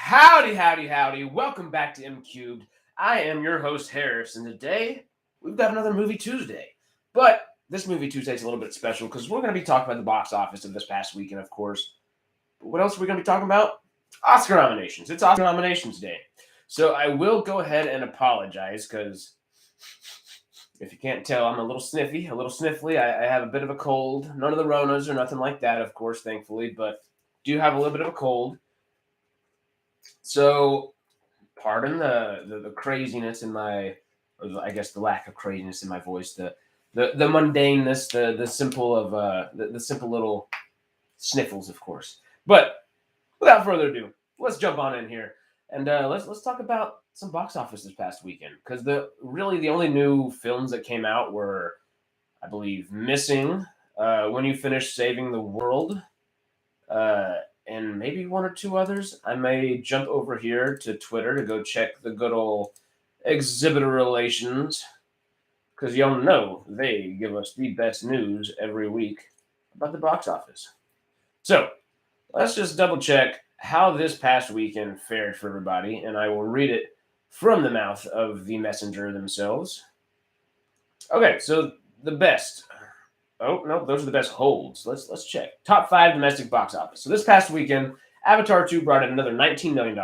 Howdy, howdy, howdy. Welcome back to MCubed. I am your host, Harris, and today we've got another Movie Tuesday. But this Movie Tuesday is a little bit special because we're going to be talking about the box office of this past weekend, of course. But what else are we going to be talking about? Oscar nominations. It's Oscar nominations day. So I will go ahead and apologize because if you can't tell, I'm a little sniffly. I have a bit of a cold. None of the Ronas or nothing like that, of course, thankfully, but do have a little bit of a cold. So, pardon the craziness in my, or I guess the lack of craziness in my voice, the mundaneness, the simple of the simple little sniffles, of course. But without further ado, let's jump on in here and let's talk about some box office this past weekend because the only new films that came out were, I believe, Missing, When You Finish Saving the World. And maybe one or two others. I may jump over here to Twitter to go check the good old exhibitor relations, because y'all know they give us the best news every week about the box office. So let's just double check how this past weekend fared for everybody, and I will read it from the mouth of the messenger themselves. Okay, so the best. Oh, no, those are the best holds. Let's check. Top 5 domestic box office. So this past weekend, Avatar 2 brought in another $19 million.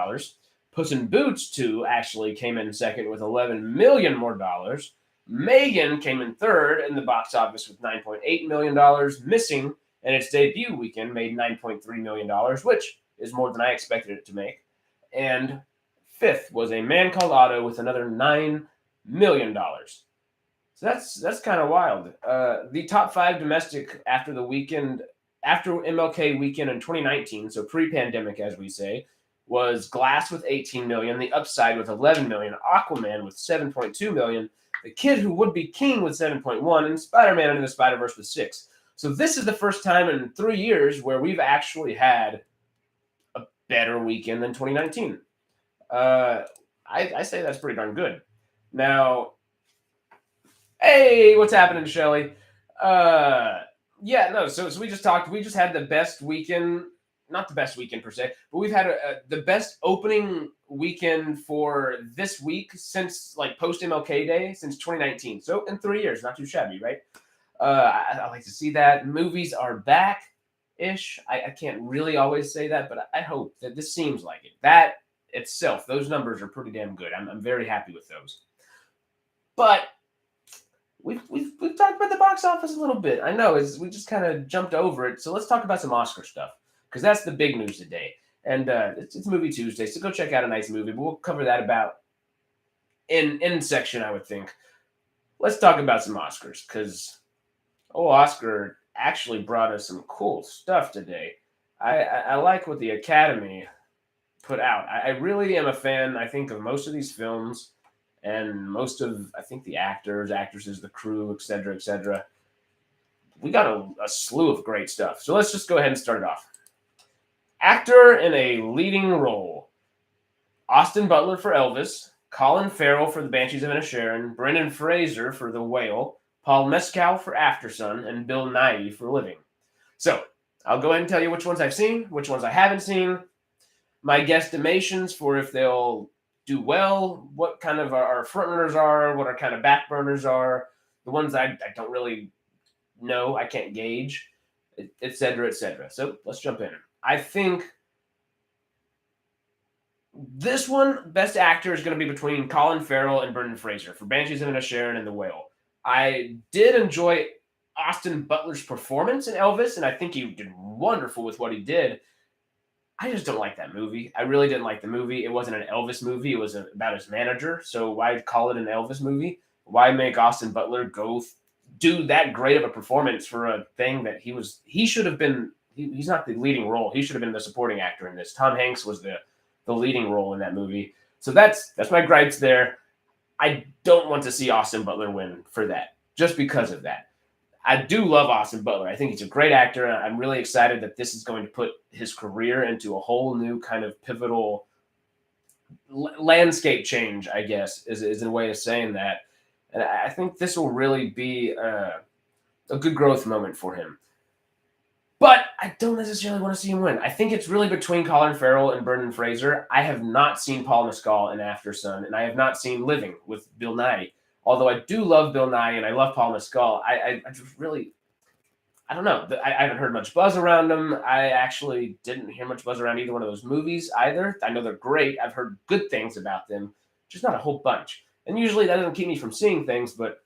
Puss in Boots 2 actually came in second with $11 million more dollars. Megan came in third in the box office with $9.8 million. Missing in its debut weekend made $9.3 million, which is more than I expected it to make. And fifth was A Man Called Otto with another $9 million. So that's kind of wild. The top 5 domestic after the weekend, after MLK weekend in 2019, so pre-pandemic, as we say, was Glass with 18 million, The Upside with 11 million, Aquaman with 7.2 million, The Kid Who Would Be King with 7.1, and Spider-Man Into the Spider-Verse with 6. So this is the first time in 3 years where we've actually had a better weekend than 2019. I say that's pretty darn good. Now, hey, what's happening, Shelly? So we just talked. We just had the best weekend, not the best weekend per se, but we've had the best opening weekend for this week since like post MLK Day since 2019. So in 3 years, not too shabby, right? I like to see that. Movies are back-ish. I can't really always say that, but I hope that this seems like it. That itself, those numbers are pretty damn good. I'm very happy with those. But We've talked about the box office a little bit. I know we just kind of jumped over it. So let's talk about some Oscar stuff because that's the big news today. And it's Movie Tuesday, so go check out a nice movie. But we'll cover that about in section, I would think. Let's talk about some Oscars because Oscar actually brought us some cool stuff today. I like what the Academy put out. I really am a fan, I think, of most of these films. And most of, I think, the actors, actresses, the crew, etc., etc. We got a slew of great stuff. So let's just go ahead and start it off. Actor in a leading role. Austin Butler for Elvis. Colin Farrell for The Banshees of Inisherin. Brendan Fraser for The Whale. Paul Mescal for Aftersun. And Bill Nighy for Living. So I'll go ahead and tell you which ones I've seen, which ones I haven't seen. My guesstimations for if they'll do well, what kind of our frontrunners are, what our kind of backburners are, the ones I don't really know, I can't gauge, etc., etc. So let's jump in. I think this one, best actor, is going to be between Colin Farrell and Brendan Fraser for Banshees of Inisherin and The Whale. I did enjoy Austin Butler's performance in Elvis, and I think he did wonderful with what he did. I just don't like that movie. I really didn't like the movie. It wasn't an Elvis movie. It was about his manager. So why call it an Elvis movie? Why make Austin Butler go do that great of a performance for a thing that he should have been? He's not the leading role. He should have been the supporting actor in this. Tom Hanks was the leading role in that movie. So that's my gripes there. I don't want to see Austin Butler win for that, just because of that. I do love Austin Butler. I think he's a great actor. And I'm really excited that this is going to put his career into a whole new kind of pivotal landscape change, I guess, is a way of saying that. And I think this will really be a good growth moment for him. But I don't necessarily want to see him win. I think it's really between Colin Farrell and Brendan Fraser. I have not seen Paul Mescal in After Sun, and I have not seen Living with Bill Nye. Although I do love Bill Nye and I love Paul Mescal, I just really, I don't know. I haven't heard much buzz around them. I actually didn't hear much buzz around either one of those movies either. I know they're great. I've heard good things about them, just not a whole bunch. And usually that doesn't keep me from seeing things, but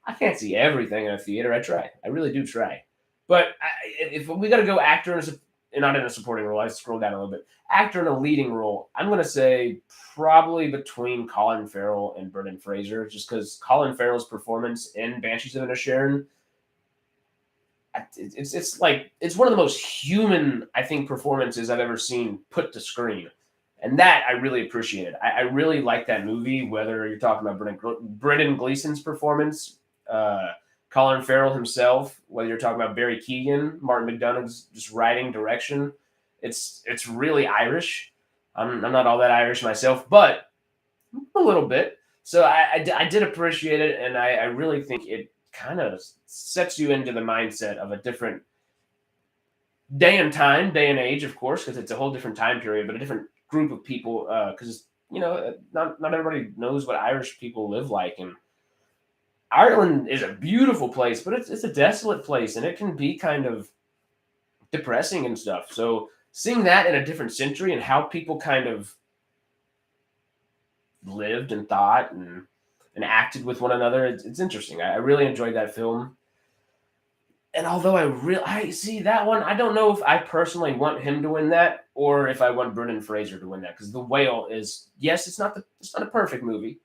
I can't see everything in a theater. I try. I really do try. But if we got to go actor and not in a supporting role, I scroll down a little bit. Actor in a leading role, I'm going to say probably between Colin Farrell and Brendan Fraser, just because Colin Farrell's performance in Banshees of Inisherin, it's like it's one of the most human I think performances I've ever seen put to screen, and that I really appreciated. I really like that movie. Whether you're talking about Brendan Gleeson's performance, uh, Colin Farrell himself, whether you're talking about Barry Keoghan, Martin McDonagh's just writing direction, it's really Irish. I'm not all that Irish myself, but a little bit. So I did appreciate it, and I really think it kind of sets you into the mindset of a different day and age, of course, because it's a whole different time period, but a different group of people. Because not everybody knows what Irish people live like, and Ireland is a beautiful place, but it's a desolate place, and it can be kind of depressing and stuff. So seeing that in a different century and how people kind of lived and thought and acted with one another, it's interesting. I really enjoyed that film. And although I see that one, I don't know if I personally want him to win that or if I want Brendan Fraser to win that, because The Whale is, yes, it's not a perfect movie,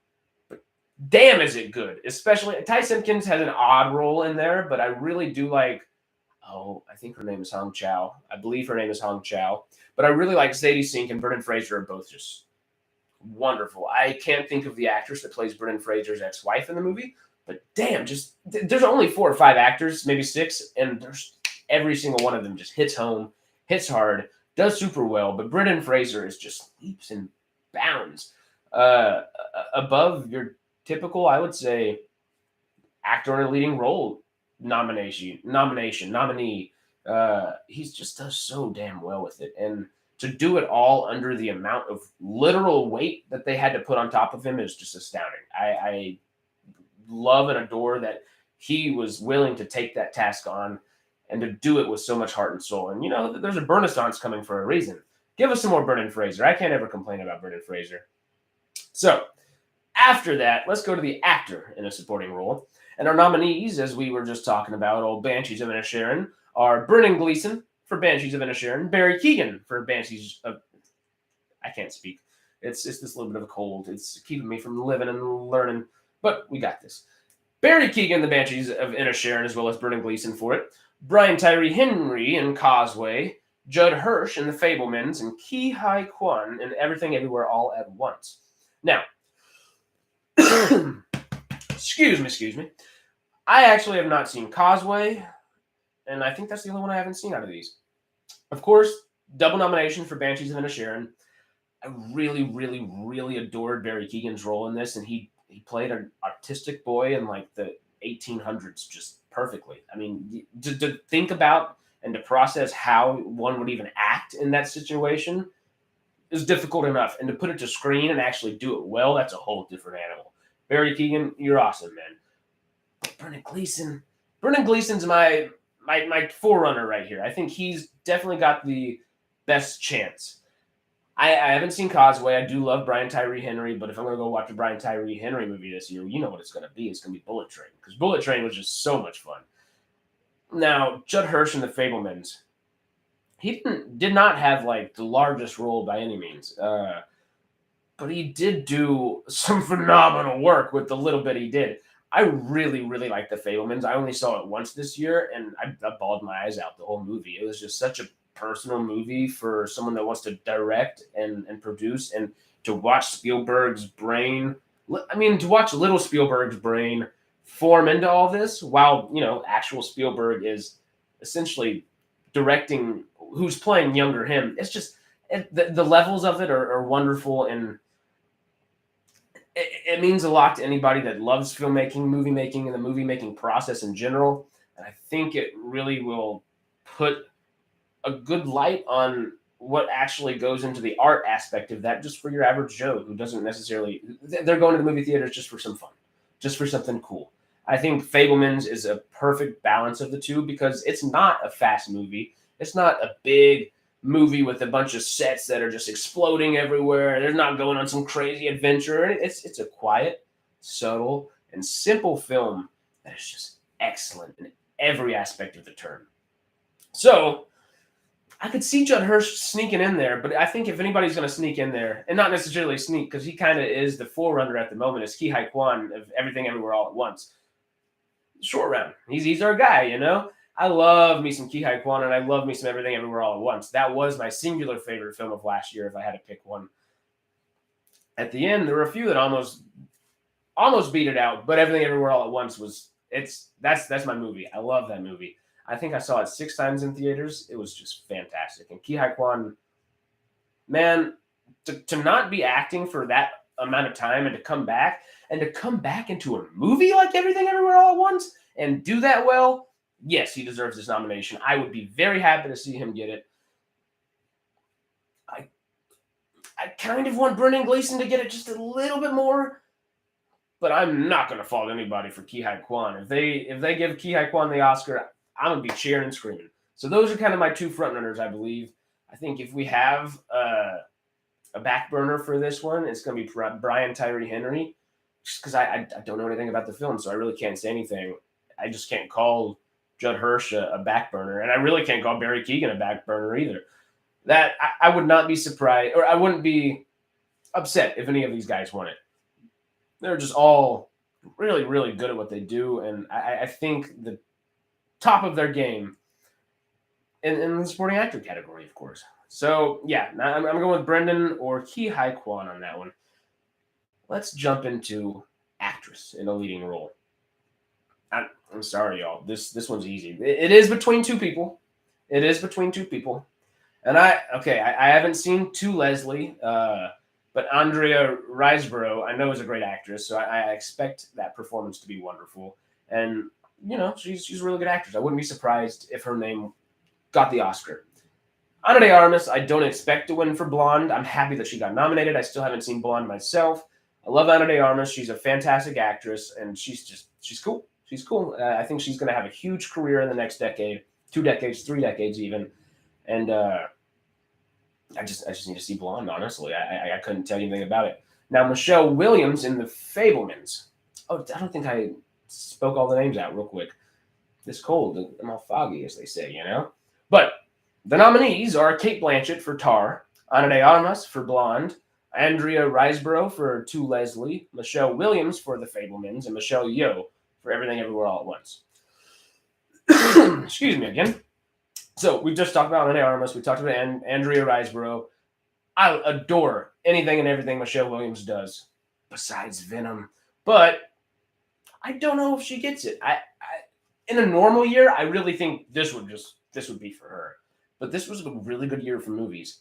but damn is it good. Especially Ty Simpkins has an odd role in there, but I really do like, oh, I think her name is Hong Chow. I believe her name is Hong Chow. But I really like Sadie Sink and Brendan Fraser are both just wonderful. I can't think of the actress that plays Brendan Fraser's ex-wife in the movie, but damn, just there's only 4 or 5 actors, maybe 6, and there's every single one of them just hits home, hits hard, does super well. But Brendan Fraser is just leaps and bounds above your typical, I would say, actor in a leading role nominee. He's just does so damn well with it, and to do it all under the amount of literal weight that they had to put on top of him is just astounding. I love and adore that he was willing to take that task on and to do it with so much heart and soul. And there's a Renaissance coming for a reason. Give us some more Brendan Fraser. I can't ever complain about Brendan Fraser. So after that, let's go to the actor in a supporting role. And our nominees, as we were just talking about, old Banshees of Inisherin, are Brendan Gleeson for Banshees of Inisherin, Barry Keoghan for Banshees of... I can't speak. It's this little bit of a cold. It's keeping me from living and learning, but we got this. Barry Keoghan, the Banshees of Inisherin, as well as Brendan Gleeson for it. Brian Tyree Henry in Causeway. Judd Hirsch in The Fabelmans, and Ki Hai Kwan in Everything Everywhere All at Once. Now, excuse me. I actually have not seen Causeway, and I think that's the only one I haven't seen out of these. Of course, double nomination for Banshees of Inisherin. I really, really, really adored Barry Keoghan's role in this, and he played an artistic boy in like the 1800s just perfectly. I mean, to think about and to process how one would even act in that situation is difficult enough, and to put it to screen and actually do it well, that's a whole different animal. Barry Keoghan, you're awesome, man. But Brendan Gleeson's my forerunner right here. I think he's definitely got the best chance. I haven't seen Causeway. I do love Brian Tyree Henry, but if I'm going to go watch a Brian Tyree Henry movie this year, you know what it's going to be. It's going to be Bullet Train, because Bullet Train was just so much fun. Now, Judd Hirsch in The Fabelmans, he did not have like the largest role by any means, but he did do some phenomenal work with the little bit he did. I really, really like The Fabelmans. I only saw it once this year, and I bawled my eyes out the whole movie. It was just such a personal movie for someone that wants to direct and produce, and to watch Spielberg's brain. I mean, to watch little Spielberg's brain form into all this, while actual Spielberg is essentially directing who's playing younger him. It's just the levels of it are wonderful, and it means a lot to anybody that loves filmmaking, movie making, and the movie making process in general. And I think it really will put a good light on what actually goes into the art aspect of that, just for your average Joe who doesn't necessarily, they're going to the movie theaters just for some fun, just for something cool. I think Fablemans is a perfect balance of the two because it's not a fast movie. It's not a big movie with a bunch of sets that are just exploding everywhere. They're not going on some crazy adventure. It's a quiet, subtle, and simple film that is just excellent in every aspect of the term. So I could see Judd Hirsch sneaking in there, but I think if anybody's going to sneak in there, and not necessarily sneak, because he kind of is the forerunner at the moment, is Ki Hai Kwan of Everything Everywhere All at Once. Short round. He's our guy, you know? I love me some Ki Hai Kwan, and I love me some Everything Everywhere All at Once. That was my singular favorite film of last year, if I had to pick one. At the end, there were a few that almost beat it out, but Everything Everywhere All at Once was, that's my movie. I love that movie. I think I saw it 6 times in theaters. It was just fantastic. And Ki Hai Kwan, man, to not be acting for that amount of time and to come back into a movie like Everything Everywhere All at Once and do that well, yes, he deserves this nomination. I would be very happy to see him get it. I kind of want Brendan Gleeson to get it just a little bit more, but I'm not going to fault anybody for Ki Hai Kwan. If they give Ki Hai Kwan the Oscar, I'm going to be cheering and screaming. So those are kind of my 2 frontrunners, I believe. I think if we have a back burner for this one, it's going to be Brian Tyree Henry, just because I don't know anything about the film, so I really can't say anything. I just can't call Judd Hirsch a back burner, and I really can't call Barry Keoghan a back burner either. That I would not be surprised, or I wouldn't be upset if any of these guys won it. They're just all really, really good at what they do, and I think the top of their game in the supporting actor category, of course. So, yeah, I'm going with Brendan or Ki Hai Kwan on that one. Let's jump into actress in a leading role. I'm sorry, y'all. This one's easy. It is between 2 people. It is between 2 people. And I haven't seen To Leslie, but Andrea Riseborough, I know, is a great actress, so I expect that performance to be wonderful. And, you know, she's a really good actress. I wouldn't be surprised if her name got the Oscar. Ana de Armas, I don't expect to win for Blonde. I'm happy that she got nominated. I still haven't seen Blonde myself. I love Ana de Armas. She's a fantastic actress, and she's cool. She's cool. I think she's going to have a huge career in the next decade, 2 decades, 3 decades even. And I just need to see Blonde, honestly. I couldn't tell you anything about it. Now, Michelle Williams in The Fablemans. Oh, I don't think I spoke all the names out real quick. This cold, I'm all foggy, as they say, you know? But the nominees are Cate Blanchett for Tar, Ana de Armas for Blonde, Andrea Riseborough for To Leslie, Michelle Williams for The Fablemans, and Michelle Yeoh for Everything Everywhere All at Once. Excuse me again. So we've just talked about Ana de Armas. We talked about Andrea Riseborough. I adore anything and everything Michelle Williams does, besides Venom. But I don't know if she gets it. I in a normal year, I really think this would be for her. But this was a really good year for movies.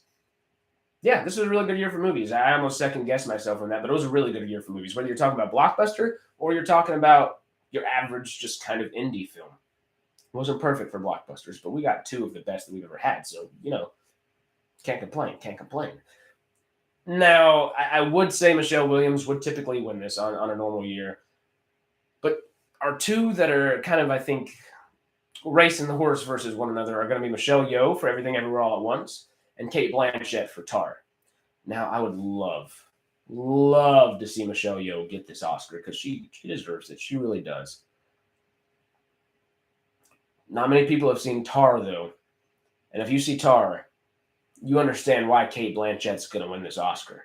Yeah, this was a really good year for movies. I almost second-guessed myself on that, but it was a really good year for movies. Whether you're talking about blockbuster or you're talking about your average just kind of indie film. It wasn't perfect for blockbusters, but we got 2 of the best that we've ever had. So, you know, can't complain. Now, I would say Michelle Williams would typically win this on a normal year. But our 2 that are kind of, I think, racing the horse versus one another are going to be Michelle Yeoh for Everything Everywhere All at Once and Cate Blanchett for Tar. Now, I would love to see Michelle Yeoh get this Oscar because she deserves it. She really does. Not many people have seen Tar, though. And if you see Tar, you understand why Cate Blanchett's going to win this Oscar.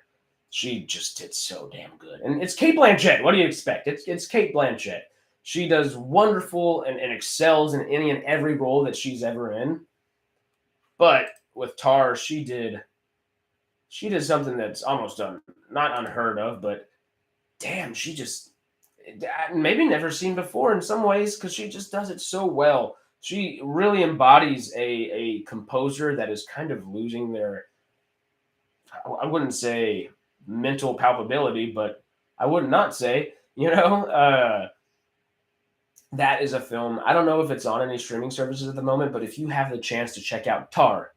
She just did so damn good. And it's Cate Blanchett. What do you expect? It's Cate Blanchett. She does wonderful and excels in any and every role that she's ever in. But with Tar, she did something that's almost not unheard of, but damn, she just maybe never seen before in some ways because she just does it so well. She really embodies a composer that is kind of losing their, I wouldn't say mental palpability, but I would not say, That is a film. I don't know if it's on any streaming services at the moment, but if you have the chance to check out Tar,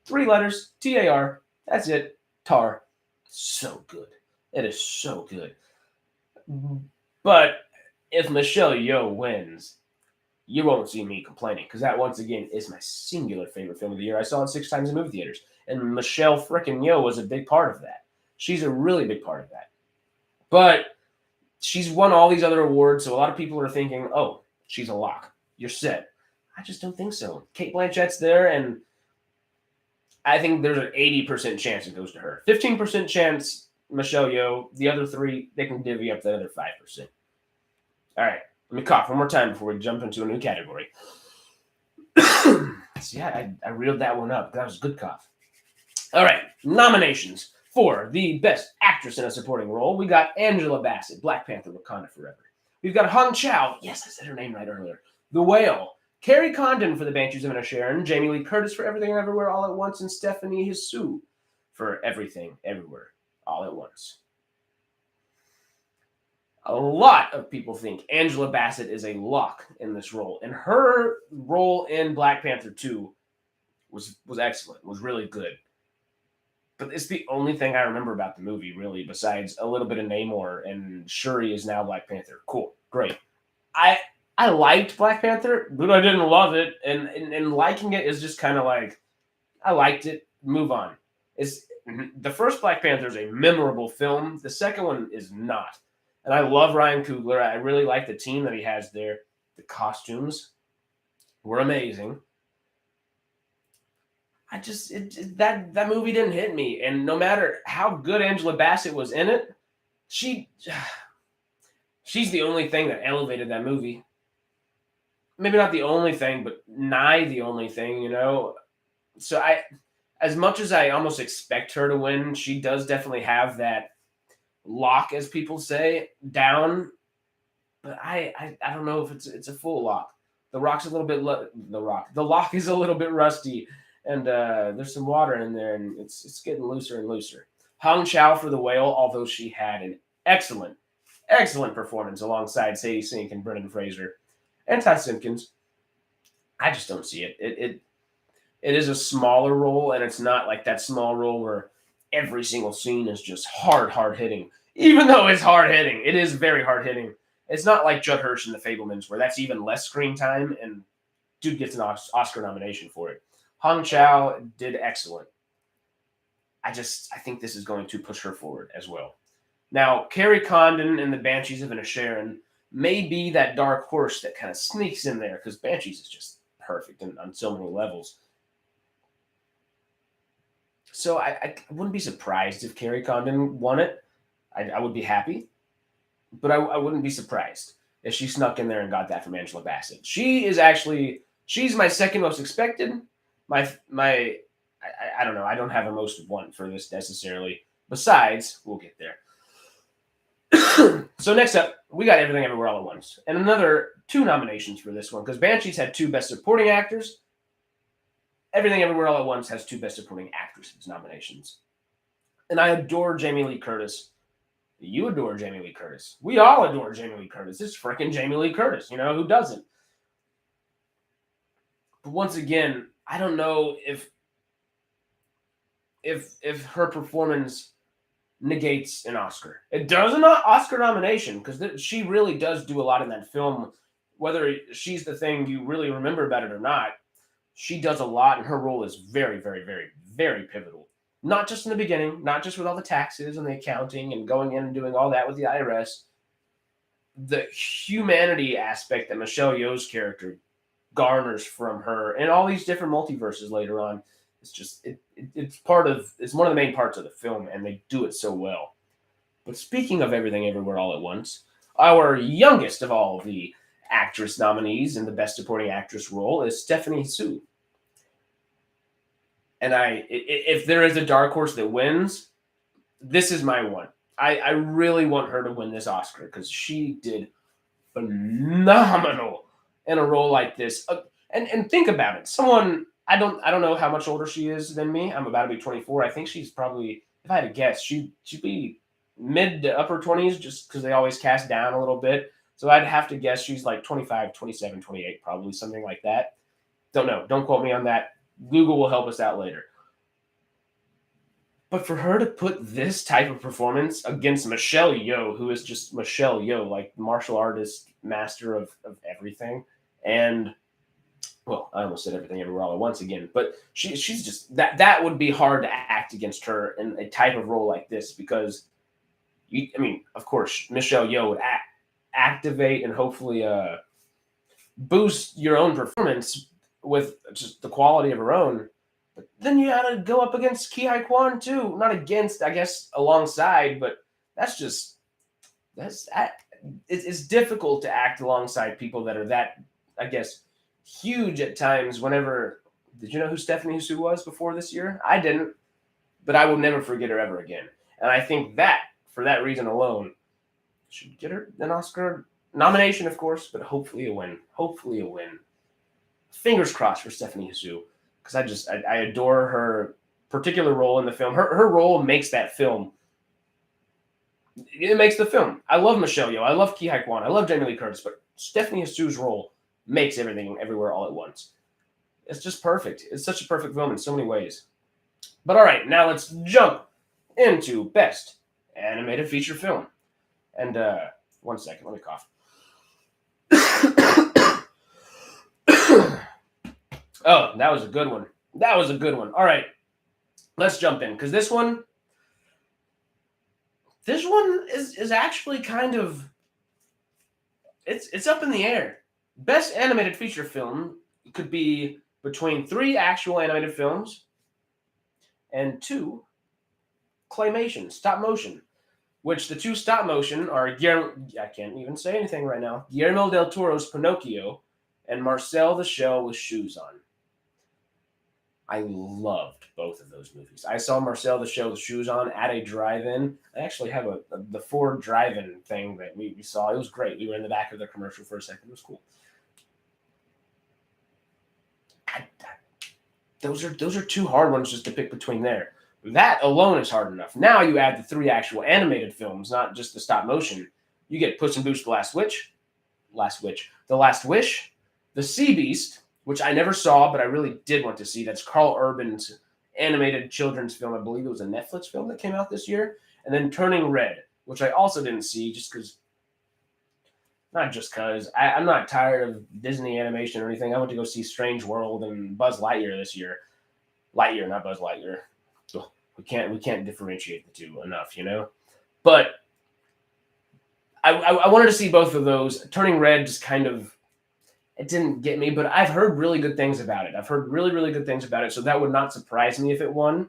3 letters, TAR, that's it, Tar. So good. It is so good. But if Michelle Yeoh wins, you won't see me complaining, because that, once again, is my singular favorite film of the year. I saw it 6 times in movie theaters, and Michelle frickin' Yeoh was a big part of that. She's a really big part of that. But she's won all these other awards, so a lot of people are thinking, oh, she's a lock. You're set. I just don't think so. Cate Blanchett's there, and I think there's an 80% chance it goes to her. 15% chance Michelle Yeoh. The other 3, they can divvy up the other 5%. All right, let me cough one more time before we jump into a new category. See, I reeled that one up. That was a good cough. All right, nominations for the Best Actress in a Supporting Role. We got Angela Bassett, Black Panther, Wakanda Forever. We've got Hong Chow. Yes, I said her name right earlier. The Whale. Carrie Condon for The Banshees of Inisherin. Jamie Lee Curtis for Everything Everywhere All at Once. And Stephanie Hsu for Everything Everywhere All at Once. A lot of people think Angela Bassett is a lock in this role. And her role in Black Panther 2 was excellent, was really good. But it's the only thing I remember about the movie, really, besides a little bit of Namor, and Shuri is now Black Panther. Cool, great. I liked Black Panther, but I didn't love it, and liking it is just kind of like, I liked it, move on. The first Black Panther is a memorable film. The second one is not. And I love Ryan Coogler. I really like the team that he has there. The costumes were amazing. That movie didn't hit me. And no matter how good Angela Bassett was in it, she's the only thing that elevated that movie. Maybe not the only thing, but nigh the only thing, you know? So as much as I almost expect her to win, she does definitely have that lock, as people say, down. But I don't know if it's a full lock. The lock is a little bit rusty, and there's some water in there, and it's getting looser and looser. Hong Chow for The Whale, although she had an excellent performance alongside Sadie Sink and Brendan Fraser and Ty Simpkins. I just don't see it. It is a smaller role, and it's not like that small role where every single scene is just hard hitting. Even though it's hard hitting, it is very hard hitting. It's not like Judd Hirsch in The Fabelmans, where that's even less screen time, and dude gets an Oscar nomination for it. Hong Chow did excellent. I think this is going to push her forward as well. Now, Carrie Condon in The Banshees of Inisherin may be that dark horse that kind of sneaks in there, because Banshees is just perfect on so many levels. So I wouldn't be surprised if Carrie Condon won it. I would be happy, but I wouldn't be surprised if she snuck in there and got that from Angela Bassett. She's my second most expected. I don't know. I don't have a most want for this necessarily. Besides, we'll get there. So next up, we got Everything Everywhere All at Once. And another 2 nominations for this one, because Banshees had 2 Best Supporting Actors. Everything Everywhere All at Once has 2 Best Supporting Actresses nominations. And I adore Jamie Lee Curtis. You adore Jamie Lee Curtis. We all adore Jamie Lee Curtis. It's freaking Jamie Lee Curtis. You know, who doesn't? But once again, I don't know if her performance negates an Oscar. It does an Oscar nomination, because she really does do a lot in that film. Whether she's the thing you really remember about it or not, she does a lot, and her role is very, very, very, very pivotal. Not just in the beginning, not just with all the taxes and the accounting and going in and doing all that with the IRS. The humanity aspect that Michelle Yeoh's character garners from her and all these different multiverses later on, it's one of the main parts of the film, and they do it so well. But speaking of Everything Everywhere All at Once, our youngest of all the actress nominees in the Best Supporting Actress role is Stephanie Hsu. And if there is a dark horse that wins, this is my one. I really want her to win this Oscar, because she did phenomenal in a role like this. And think about it. Someone, I don't know how much older she is than me. I'm about to be 24. I think she's probably, if I had to guess, she'd be mid to upper 20s, just because they always cast down a little bit. So I'd have to guess she's like 25, 27, 28, probably something like that. Don't know. Don't quote me on that. Google will help us out later. But for her to put this type of performance against Michelle Yeoh, who is just Michelle Yeoh, like martial artist, master of everything, and well, I almost said everything everywhere all at once again, but she's just that would be hard to act against her in a type of role like this because I mean, of course, Michelle Yeoh would activate and hopefully boost your own performance with just the quality of her own. But then you got to go up against Ki Hai Kwan too. Not against, I guess, alongside, but that's it's difficult to act alongside people that are that, I guess, huge at times. Whenever, did you know who Stephanie Hsu was before this year? I didn't, but I will never forget her ever again. And I think that, for that reason alone, should get her an Oscar nomination, of course, but hopefully a win. Hopefully a win. Fingers crossed for Stephanie Hsu, because I adore her particular role in the film. Her role makes that film. It makes the film. I love Michelle Yeoh. I love Ki Hai Kwan. I love Jamie Lee Curtis, but Stephanie Hsu's role makes everything everywhere all at once. It's just perfect. It's such a perfect film in so many ways. But all right, now let's jump into Best Animated Feature Film. And 1 second, let me cough. Oh, that was a good one. That was a good one. All right, let's jump in because this one is actually kind of it's up in the air. Best Animated Feature Film could be between 3 actual animated films and 2 claymation, stop motion, which the 2 stop motion are I can't even say anything right now. Guillermo del Toro's Pinocchio and Marcel the Shell with Shoes On. I loved both of those movies. I saw Marcel the Shell with Shoes On at a drive-in. I actually have the Ford drive-in thing that we saw. It was great. We were in the back of the commercial for a second. It was cool. Those are 2 hard ones just to pick between there. That alone is hard enough. Now you add the 3 actual animated films, not just the stop motion. You get Puss in Boots: The Last Wish, The Sea Beast, which I never saw, but I really did want to see. That's Carl Urban's animated children's film. I believe it was a Netflix film that came out this year. And then Turning Red, which I also didn't see just because, I'm not tired of Disney animation or anything. I went to go see Strange World and Buzz Lightyear this year. Lightyear, not Buzz Lightyear. We can't differentiate the 2 enough, you know? But I wanted to see both of those. Turning Red just kind of, it didn't get me, but I've heard really good things about it. I've heard really, really good things about it, so that would not surprise me if it won.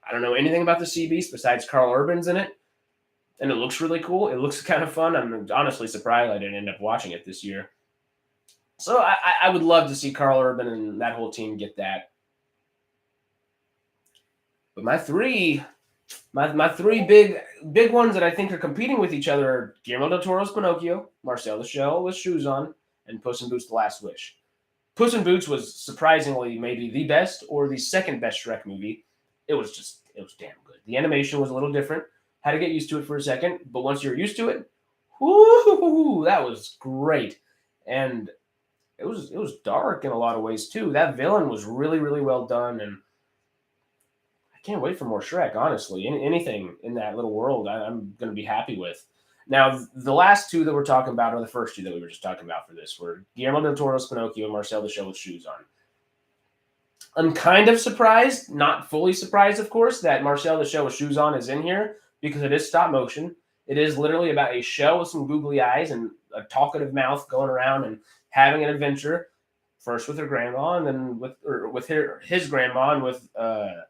I don't know anything about the Sea Beast besides Carl Urban's in it, and it looks really cool. It looks kind of fun. I'm honestly surprised I didn't end up watching it this year. So I would love to see Carl Urban and that whole team get that. But my three big ones that I think are competing with each other are Guillermo del Toro's Pinocchio, Marcel the Shell with Shoes On, and Puss in Boots: The Last Wish. Puss in Boots was surprisingly maybe the best or the second best Shrek movie. It was damn good. The animation was a little different. Had to get used to it for a second, but once you're used to it, whoo, that was great. And it was dark in a lot of ways too. That villain was really, really well done, and I can't wait for more Shrek, honestly. Anything in that little world, I'm going to be happy with. Now, the last 2 that we're talking about are the first 2 that we were just talking about for this, were Guillermo del Toro's Pinocchio and Marcel the Shell with Shoes On. I'm kind of surprised, not fully surprised, of course, that Marcel the Shell with Shoes On is in here, because it is stop motion. It is literally about a shell with some googly eyes and a talkative mouth going around and having an adventure, first with her grandma, and then with his grandma, and with a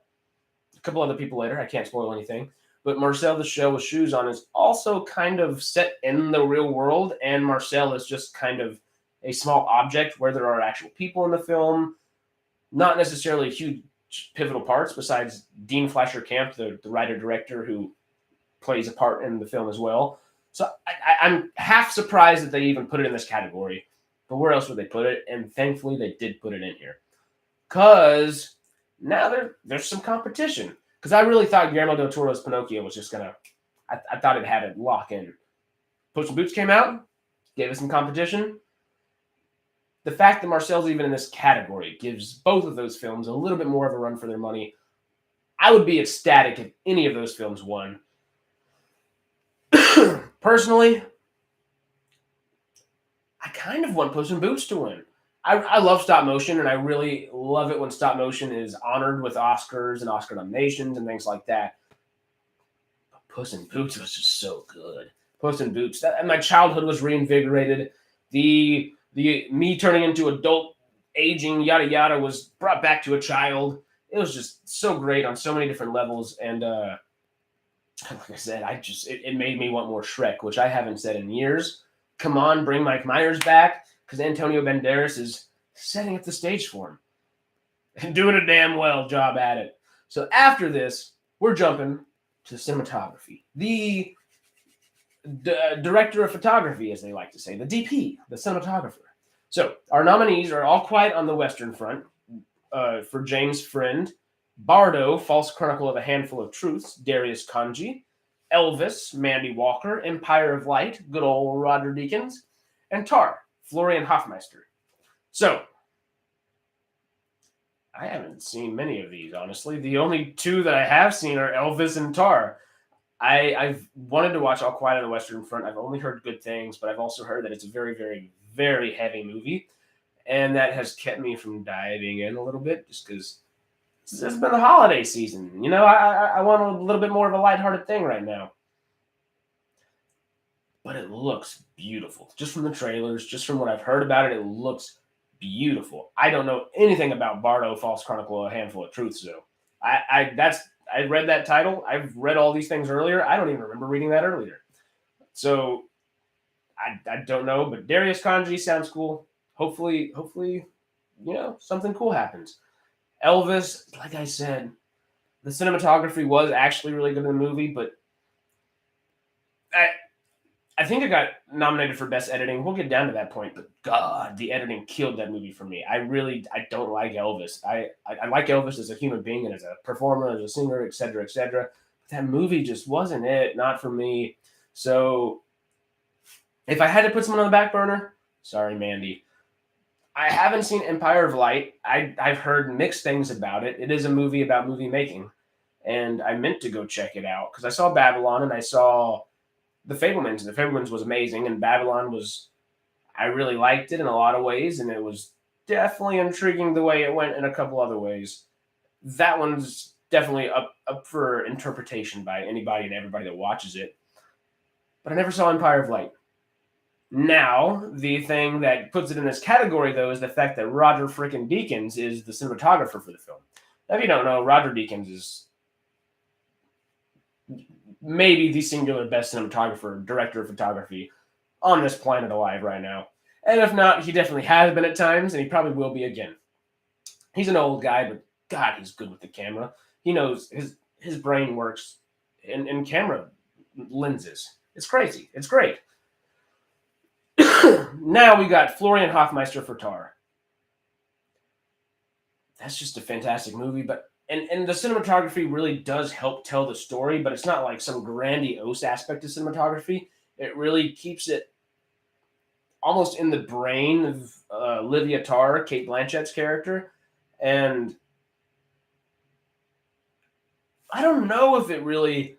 couple other people later. I can't spoil anything. But Marcel the Shell with Shoes On is also kind of set in the real world, and Marcel is just kind of a small object where there are actual people in the film, not necessarily huge pivotal parts besides Dean Fleischer Camp, the writer-director who plays a part in the film as well. So I'm half surprised that they even put it in this category, but where else would they put it? And thankfully they did put it in here, because now there's some competition. Because I really thought Guillermo del Toro's Pinocchio was just I thought it had a lock in. Puss in Boots came out. gave us some competition. The fact that Marcel's even in this category gives both of those films a little bit more of a run for their money. I would be ecstatic if any of those films won. Personally, I kind of want Puss in Boots to win. I love stop motion, and I really love it when stop motion is honored with Oscars and Oscar nominations and things like that. But Puss in Boots was just so good. Puss in Boots. My childhood was reinvigorated. The me turning into adult, aging, yada yada was brought back to a child. It was just so great on so many different levels, and like I said, it made me want more Shrek, which I haven't said in years. Come on, bring Mike Myers back, because Antonio Banderas is setting up the stage for him and doing a damn well job at it. So after this, we're jumping to cinematography. The director of photography, as they like to say, the DP, the cinematographer. So our nominees are All Quiet on the Western Front for James Friend, Bardo, False Chronicle of a Handful of Truths, Darius Kanji, Elvis, Mandy Walker, Empire of Light, good old Roger Deakins, and Tar, Florian Hofmeister. So, I haven't seen many of these, honestly. The only two that I have seen are Elvis and Tar. I've wanted to watch All Quiet on the Western Front. I've only heard good things, but I've also heard that it's a very, very, very heavy movie. And that has kept me from diving in a little bit, just because it's been the holiday season. You know, I want a little bit more of a lighthearted thing right now. But it looks beautiful. Just from the trailers, just from what I've heard about it, it looks beautiful. I don't know anything about Bardo, False Chronicle, A Handful of Truths, though. I read that title. I've read all these things earlier. I don't even remember reading that earlier. So I don't know, but Darius Kanji sounds cool. Hopefully, you know, something cool happens. Elvis, like I said, the cinematography was actually really good in the movie, but I think it got nominated for Best Editing. We'll get down to that point, but God, the editing killed that movie for me. I don't like Elvis. I like Elvis as a human being and as a performer, as a singer, etc., etc. But that movie just wasn't it. Not for me. So if I had to put someone on the back burner, sorry, Mandy. I haven't seen Empire of Light. I've heard mixed things about it. It is a movie about movie making, and I meant to go check it out because I saw Babylon and I saw The Fablemans. The Fablemans was amazing, and Babylon was, I really liked it in a lot of ways, and it was definitely intriguing the way it went in a couple other ways. That one's definitely up for interpretation by anybody and everybody that watches it. But I never saw Empire of Light. Now, the thing that puts it in this category, though, is the fact that Roger frickin' Deakins is the cinematographer for the film. Now, if you don't know, Roger Deakins is maybe the singular best cinematographer, director of photography on this planet alive right now. And if not, he definitely has been at times, and he probably will be again. He's an old guy, but God, he's good with the camera. He knows his brain works in camera lenses. It's crazy. It's great. Now we got Florian Hofmeister for Tar. That's just a fantastic movie, but and the cinematography really does help tell the story, but it's not like some grandiose aspect of cinematography. It really keeps it almost in the brain of Livia Tarr, Cate Blanchett's character, and I don't know if it really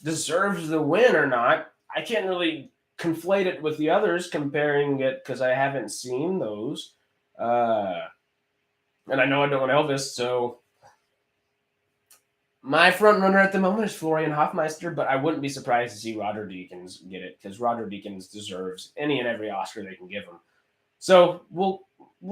deserves the win or not. I can't really conflate it with the others, comparing it because I haven't seen those. And I know I don't want Elvis, so my front runner at the moment is Florian Hofmeister, but I wouldn't be surprised to see Roger Deakins get it because Roger Deakins deserves any and every Oscar they can give him. So we'll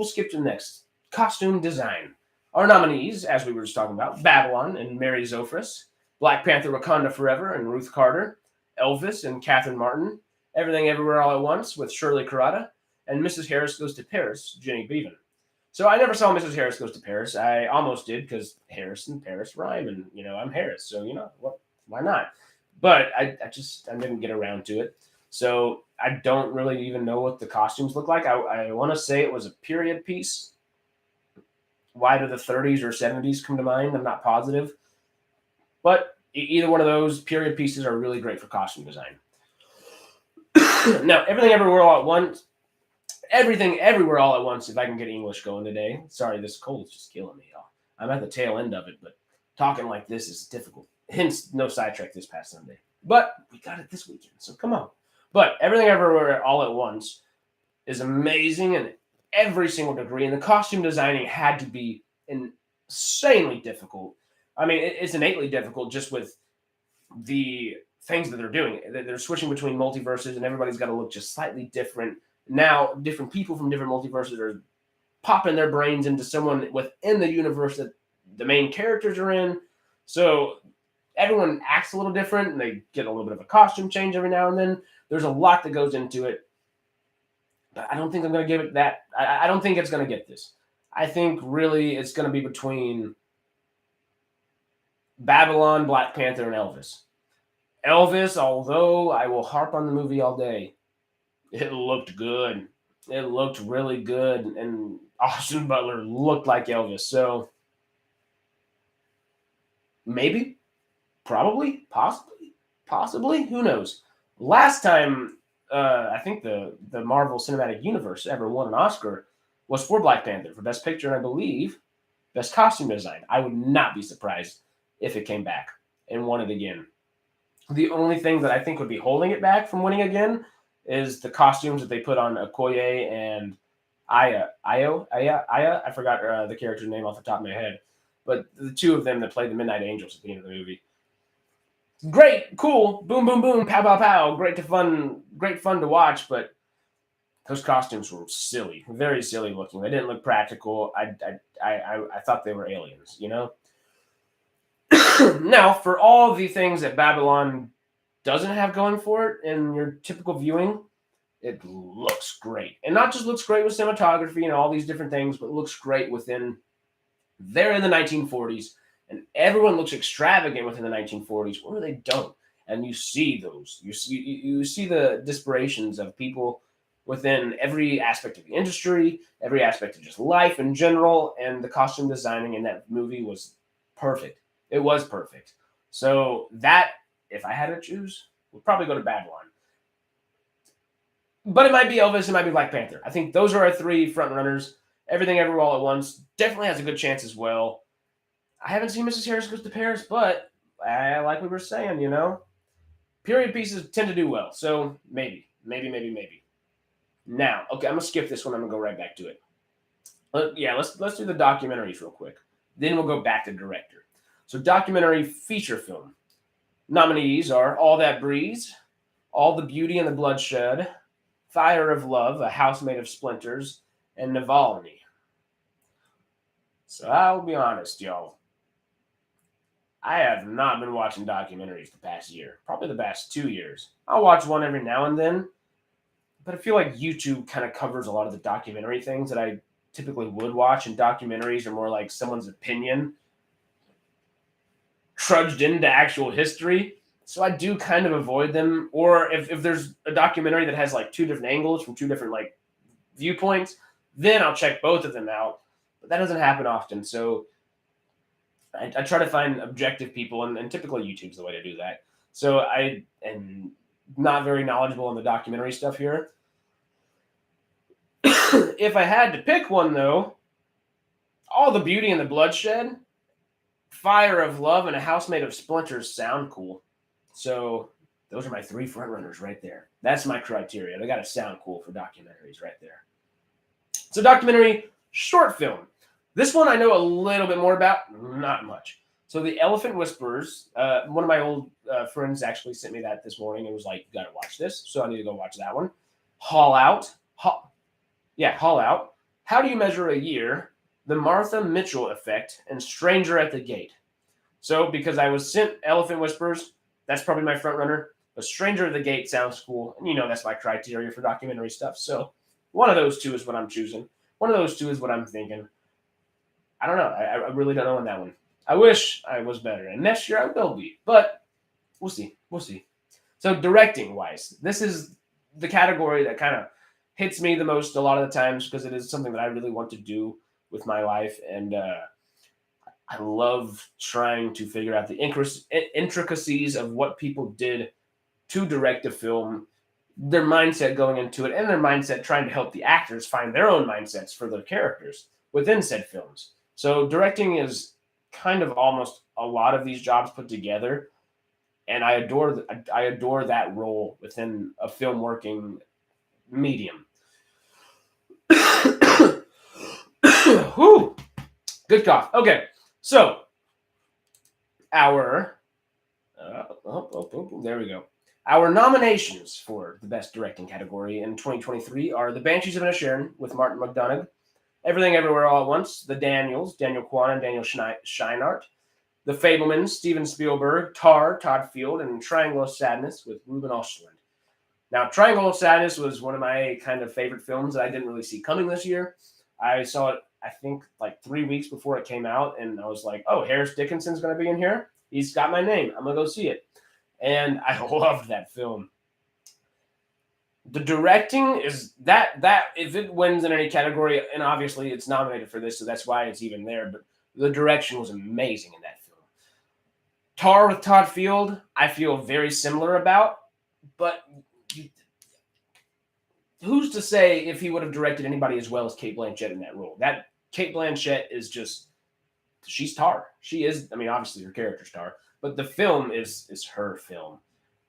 skip to the next. Costume design. Our nominees, as we were just talking about, Babylon and Mary Zophris, Black Panther Wakanda Forever and Ruth Carter, Elvis and Catherine Martin, Everything Everywhere All at Once with Shirley Kurata, and Mrs. Harris Goes to Paris, Jenny Beavan. So I never saw Mrs. Harris Goes to Paris. I almost did because Harris and Paris rhyme, and I'm Harris, so why not? But I didn't get around to it. So I don't really even know what the costumes look like. I want to say it was a period piece. Why do the 30s or 70s come to mind? I'm not positive. But either one of those period pieces are really great for costume design. Now, Everything Everywhere All at Once. Everything Everywhere All at Once. If I can get English going today. Sorry, this cold is just killing me, y'all. I'm at the tail end of it, but talking like this is difficult. Hence, no sidetrack this past Sunday. But we got it this weekend, so come on. But Everything Everywhere All at Once is amazing in every single degree, and the costume designing had to be insanely difficult. I mean, it's innately difficult just with the things that they're doing. They're switching between multiverses, and everybody's got to look just slightly different. Now, different people from different multiverses are popping their brains into someone within the universe that the main characters are in. So everyone acts a little different, and they get a little bit of a costume change every now and then. There's a lot that goes into it. But I don't think I'm going to give it that. I don't think it's going to get this. I think really it's going to be between Babylon, Black Panther, and Elvis. Elvis, although I will harp on the movie all day, it looked good. It looked really good, and Austin Butler looked like Elvis. So maybe, probably, possibly, who knows? Last time, I think the Marvel Cinematic Universe ever won an Oscar was for Black Panther for Best Picture, and I believe Best Costume Design. I would not be surprised if it came back and won it again. The only thing that I think would be holding it back from winning again is the costumes that they put on Okoye and Aya. I forgot the character's name off the top of my head. But the two of them that played the Midnight Angels at the end of the movie. Great, cool, boom, boom, boom, pow, pow, pow. Great fun to watch, but those costumes were silly, very silly looking. They didn't look practical. I thought they were aliens, you know? Now, for all the things that Babylon doesn't have going for it in your typical viewing, it looks great. And not just looks great with cinematography and all these different things, but looks great within, they're in the 1940s, and everyone looks extravagant within the 1940s, or they don't. And you see those. You see the disparitions of people within every aspect of the industry, every aspect of just life in general, and the costume designing in that movie was perfect. It was perfect. So that, if I had to choose, would probably go to Babylon. But it might be Elvis, it might be Black Panther. I think those are our three front runners. Everything Everywhere All at Once definitely has a good chance as well. I haven't seen Mrs. Harris Goes to Paris, but like we were saying, you know, period pieces tend to do well. So maybe. Now, okay, I'm gonna skip this one. I'm gonna go right back to it. Let's do the documentaries real quick. Then we'll go back to director. So documentary feature film nominees are All That Breeze, All the Beauty and the Bloodshed, Fire of Love, A House Made of Splinters, and Navalny. So I'll be honest, y'all. I have not been watching documentaries the past year, probably the past 2 years. I'll watch one every now and then, but I feel like YouTube kind of covers a lot of the documentary things that I typically would watch, and documentaries are more like someone's opinion trudged into actual history. So I do kind of avoid them. Or if there's a documentary that has like two different angles from two different like viewpoints, then I'll check both of them out. But that doesn't happen often. So I try to find objective people, and typically YouTube's the way to do that. So I am not very knowledgeable on the documentary stuff here. If I had to pick one, though, All the Beauty and the Bloodshed, Fire of Love, and A House Made of Splinters sound cool. So those are my three frontrunners right there. That's my criteria. They got to sound cool for documentaries right there. So documentary short film. This one I know a little bit more about, not much. So The Elephant Whisperers, one of my old friends actually sent me that this morning and was like, you got to watch this. So I need to go watch that one. Haul Out. Haul Out. How Do You Measure a Year? The Martha Mitchell Effect, and Stranger at the Gate. So because I was sent Elephant Whisperers, that's probably my front runner. But Stranger at the Gate sounds cool. And you know that's my criteria for documentary stuff. So one of those two is what I'm choosing. One of those two is what I'm thinking. I don't know. I really don't know on that one. I wish I was better. And next year I will be. But we'll see. So directing-wise, this is the category that kind of hits me the most a lot of the times because it is something that I really want to do with my life. And I love trying to figure out the intricacies of what people did to direct a film their mindset going into it and their mindset trying to help the actors find their own mindsets for their characters within said films. So directing is kind of almost a lot of these jobs put together, and I adore that role within a film working medium. Whew. Good cough. Okay, so our there we go. Our nominations for the Best Directing category in 2023 are The Banshees of Inisherin with Martin McDonagh, Everything Everywhere All at Once, The Daniels, Daniel Kwan and Daniel Scheinert, The Fabelmans, Steven Spielberg, Tar, Todd Field, and Triangle of Sadness with Ruben Östlund. Now, Triangle of Sadness was one of my kind of favorite films that I didn't really see coming this year. I saw it, I think, like 3 weeks before it came out, and I was like, oh, Harris Dickinson's going to be in here? He's got my name. I'm going to go see it. And I loved that film. The directing is that if it wins in any category, and obviously it's nominated for this, so that's why it's even there, but the direction was amazing in that film. Tar with Todd Field, I feel very similar about, but who's to say if he would have directed anybody as well as Cate Blanchett in that role? That Cate Blanchett is just, she's Tar. She is, I mean, obviously her character's Tar, but the film is her film.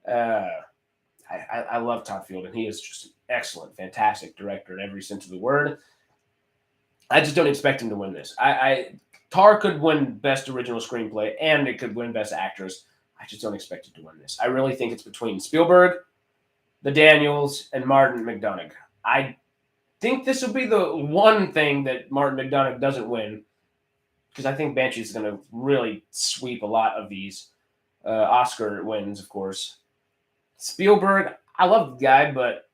I love Todd Field, and he is just an excellent, fantastic director in every sense of the word. I just don't expect him to win this. Tar could win Best Original Screenplay, and it could win Best Actress. I just don't expect it to win this. I really think it's between Spielberg, the Daniels, and Martin McDonagh. I think this will be the one thing that Martin McDonagh doesn't win, because I think Banshees is going to really sweep a lot of these Oscar wins, of course. Spielberg, I love the guy, but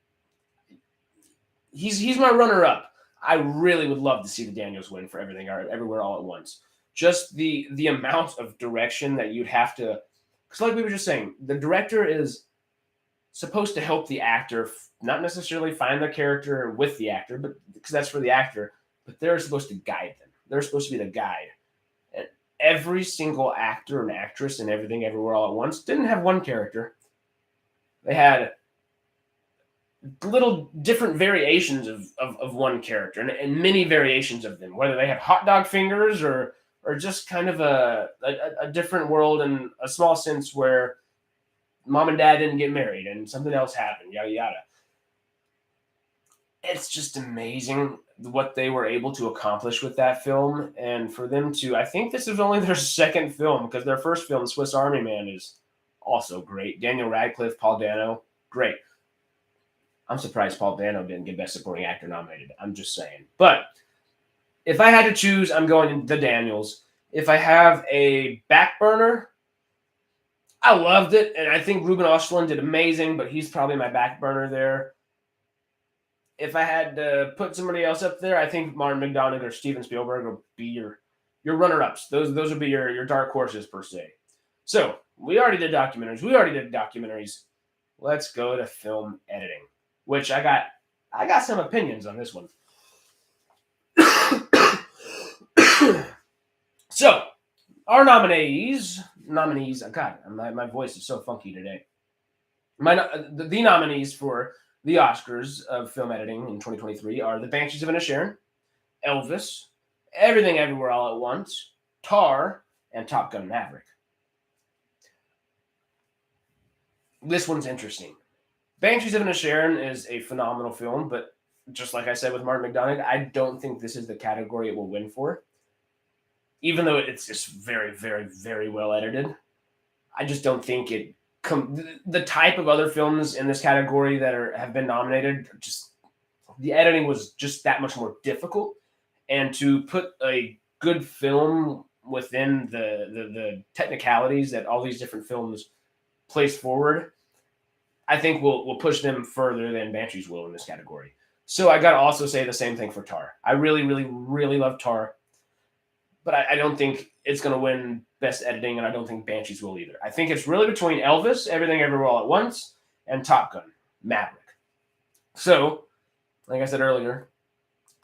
he's my runner-up. I really would love to see the Daniels win for Everything Everywhere All at Once. Just the amount of direction that you'd have to, because like we were just saying, the director is supposed to help the actor, not necessarily find the character with the actor, but because that's for the actor, but they're supposed to guide them. They're supposed to be the guide. And every single actor and actress in Everything Everywhere All at Once didn't have one character. They had little different variations of one character and many variations of them, whether they have hot dog fingers or just kind of a different world in a small sense where mom and dad didn't get married and something else happened, yada, yada. It's just amazing what they were able to accomplish with that film. And for them to, I think this is only their second film, because their first film, Swiss Army Man, is also great. Daniel Radcliffe, Paul Dano, great. I'm surprised Paul Dano didn't get Best Supporting Actor nominated. I'm just saying. But if I had to choose, I'm going the Daniels. If I have a back burner, I loved it, and I think Ruben Östlund did amazing, but he's probably my back burner there. If I had to put somebody else up there, I think Martin McDonagh or Steven Spielberg will be your runner-ups. Those would be your dark horses, per se. So, we already did documentaries. Let's go to film editing, which I got some opinions on this one. So, our nominees, God, my voice is so funky today. The nominees for the Oscars of film editing in 2023 are The Banshees of Inisherin, Elvis, Everything Everywhere All at Once, Tar, and Top Gun Maverick. This one's interesting. Banshees of Inisherin is a phenomenal film, but just like I said with Martin McDonagh, I don't think this is the category it will win for. Even though it's just very, very, very well edited, I just don't think it. The type of other films in this category that have been nominated, just the editing was just that much more difficult, and to put a good film within the technicalities that all these different films place forward, I think will push them further than Banshees will in this category. So I got to also say the same thing for Tar. I really, really, really love Tar, but I don't think it's going to win Best Editing, and I don't think Banshees will either. I think it's really between Elvis, Everything Everywhere All at Once, and Top Gun Maverick. So, like I said earlier,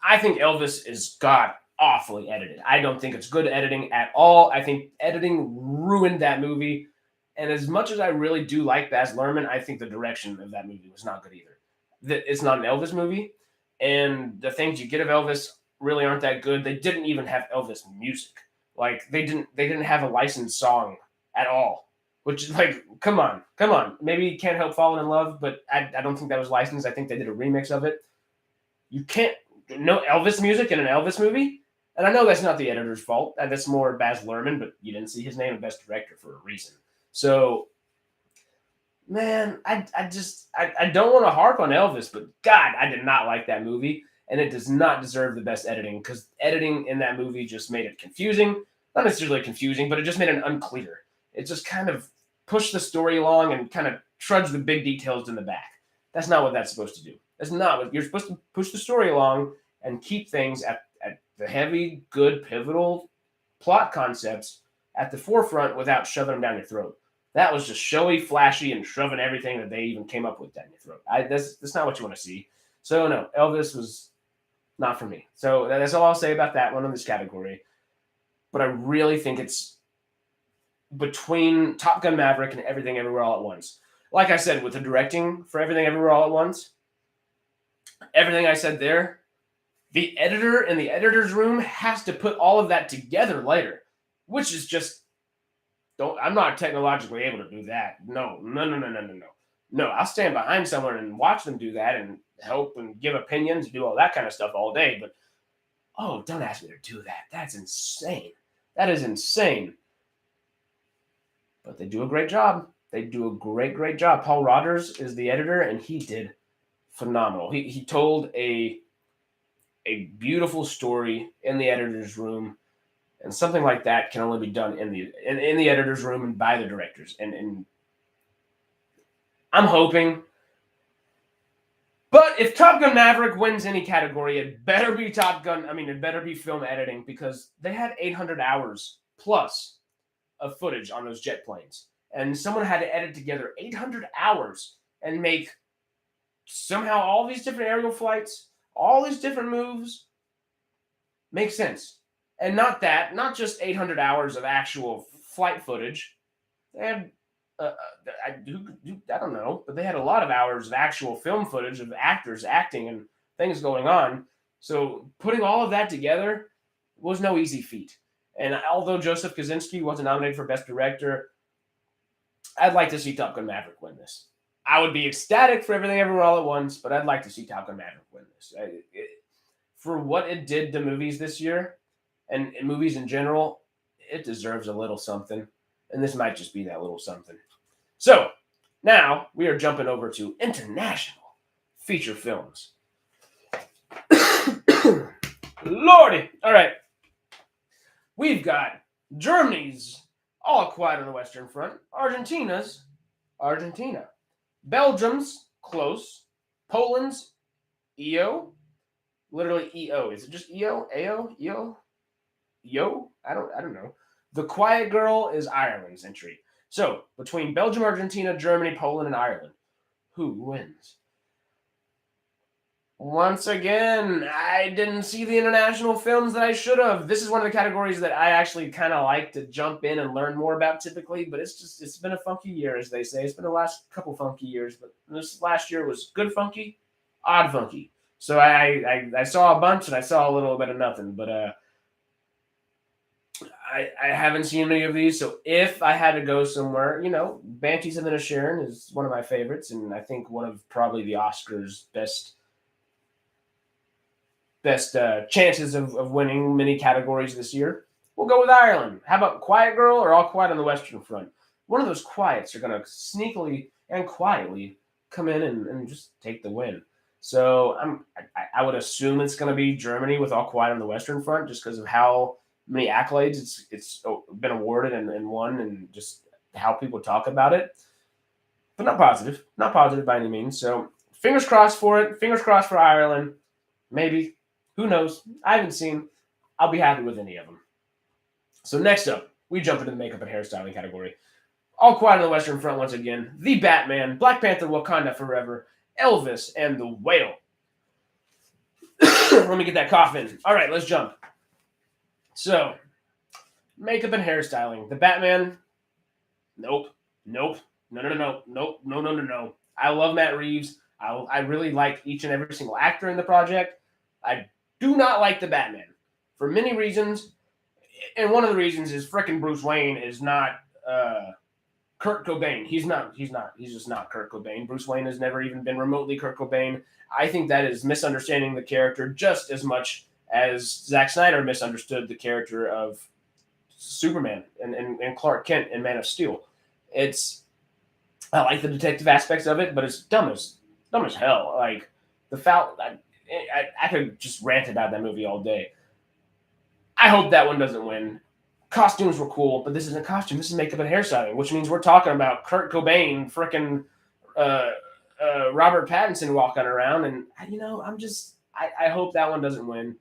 I think Elvis is god-awfully edited. I don't think it's good editing at all. I think editing ruined that movie, And as much as I really do like Baz Luhrmann, I think the direction of that movie was not good either. It's not an Elvis movie, and the things you get of Elvis really aren't that good. They didn't even have Elvis music. Like they didn't have a licensed song at all. Which is like, come on. Maybe Can't Help Falling in Love, but I don't think that was licensed. I think they did a remix of it. You can't no Elvis music in an Elvis movie? And I know that's not the editor's fault. That's more Baz Luhrmann, but you didn't see his name in Best Director for a reason. So, man, I don't want to harp on Elvis, but God, I did not like that movie. And it does not deserve the best editing because editing in that movie just made it confusing. Not necessarily confusing, but it just made it unclear. It just kind of pushed the story along and kind of trudged the big details in the back. That's not what that's supposed to do. That's not what you're supposed to push the story along and keep things at the heavy, good, pivotal plot concepts at the forefront without shoving them down your throat. That was just showy, flashy, and shoving everything that they even came up with down your throat. That's not what you want to see. So, no, Elvis was not for me. So that's all I'll say about that one in this category. But I really think it's between Top Gun Maverick and Everything Everywhere All at Once. Like I said, with the directing for Everything Everywhere All at Once, everything I said there, the editor in the editor's room has to put all of that together later, which is just, I'm not technologically able to do that. No. No, I'll stand behind someone and watch them do that and help and give opinions and do all that kind of stuff all day. But, don't ask me to do that. That's insane. That is insane. But they do a great job. They do a great job. Paul Rodgers is the editor, and he did phenomenal. He told a beautiful story in the editor's room, and something like that can only be done in the editor's room and by the directors. And I'm hoping. But if Top Gun Maverick wins any category, it better be it better be film editing because they had 800 hours plus of footage on those jet planes. And someone had to edit together 800 hours and make somehow all these different aerial flights, all these different moves make sense. And not just 800 hours of actual flight footage. They had, I don't know, but they had a lot of hours of actual film footage of actors acting and things going on. So putting all of that together was no easy feat. And although Joseph Kosinski wasn't nominated for Best Director, I'd like to see Top Gun Maverick win this. I would be ecstatic for Everything Everywhere All at Once, but I'd like to see Top Gun Maverick win this. For what it did to movies this year, and movies in general, it deserves a little something. And this might just be that little something. So, now we are jumping over to international feature films. Lordy! All right. We've got Germany's All Quiet on the Western Front, Argentina's Argentina, Belgium's Close, Poland's EO, literally EO. Is it just EO? AO? EO? Yo? I don't know. The Quiet Girl is Ireland's entry. So, between Belgium, Argentina, Germany, Poland, and Ireland, who wins? Once again, I didn't see the international films that I should have. This is one of the categories that I actually kind of like to jump in and learn more about typically, but it's been a funky year, as they say. It's been the last couple funky years, but this last year was good funky, odd funky. So I saw a bunch and I saw a little bit of nothing, but I haven't seen any of these. So if I had to go somewhere, Banshees of Inisherin is one of my favorites, and I think one of probably the Oscars' best chances of winning many categories this year. We'll go with Ireland. How about Quiet Girl or All Quiet on the Western Front? One of those quiets are going to sneakily and quietly come in and just take the win. So I would assume it's going to be Germany with All Quiet on the Western Front just because of how many accolades it's been awarded and won and just how people talk about it. But not positive by any means. So fingers crossed for it. Fingers crossed for Ireland. Maybe. Who knows? I haven't seen. I'll be happy with any of them. So next up, we jump into the makeup and hairstyling category. All Quiet on the Western Front once again. The Batman, Black Panther, Wakanda Forever, Elvis, and The Whale. Let me get that cough in. All right, let's jump. So, makeup and hairstyling. The Batman, nope. Nope. No. I love Matt Reeves. I really like each and every single actor in the project. I do not like the Batman for many reasons, and one of the reasons is frickin' Bruce Wayne is not Kurt Cobain. He's not. He's just not Kurt Cobain. Bruce Wayne has never even been remotely Kurt Cobain. I think that is misunderstanding the character just as much as Zack Snyder misunderstood the character of Superman and Clark Kent in Man of Steel. It's I like the detective aspects of it, but it's dumb as hell. Like the foul. I could just rant about that movie all day. I hope that one doesn't win. Costumes were cool, but this isn't costume. This is makeup and hairstyling, which means we're talking about Kurt Cobain, frickin' uh, Robert Pattinson walking around, and I hope that one doesn't win.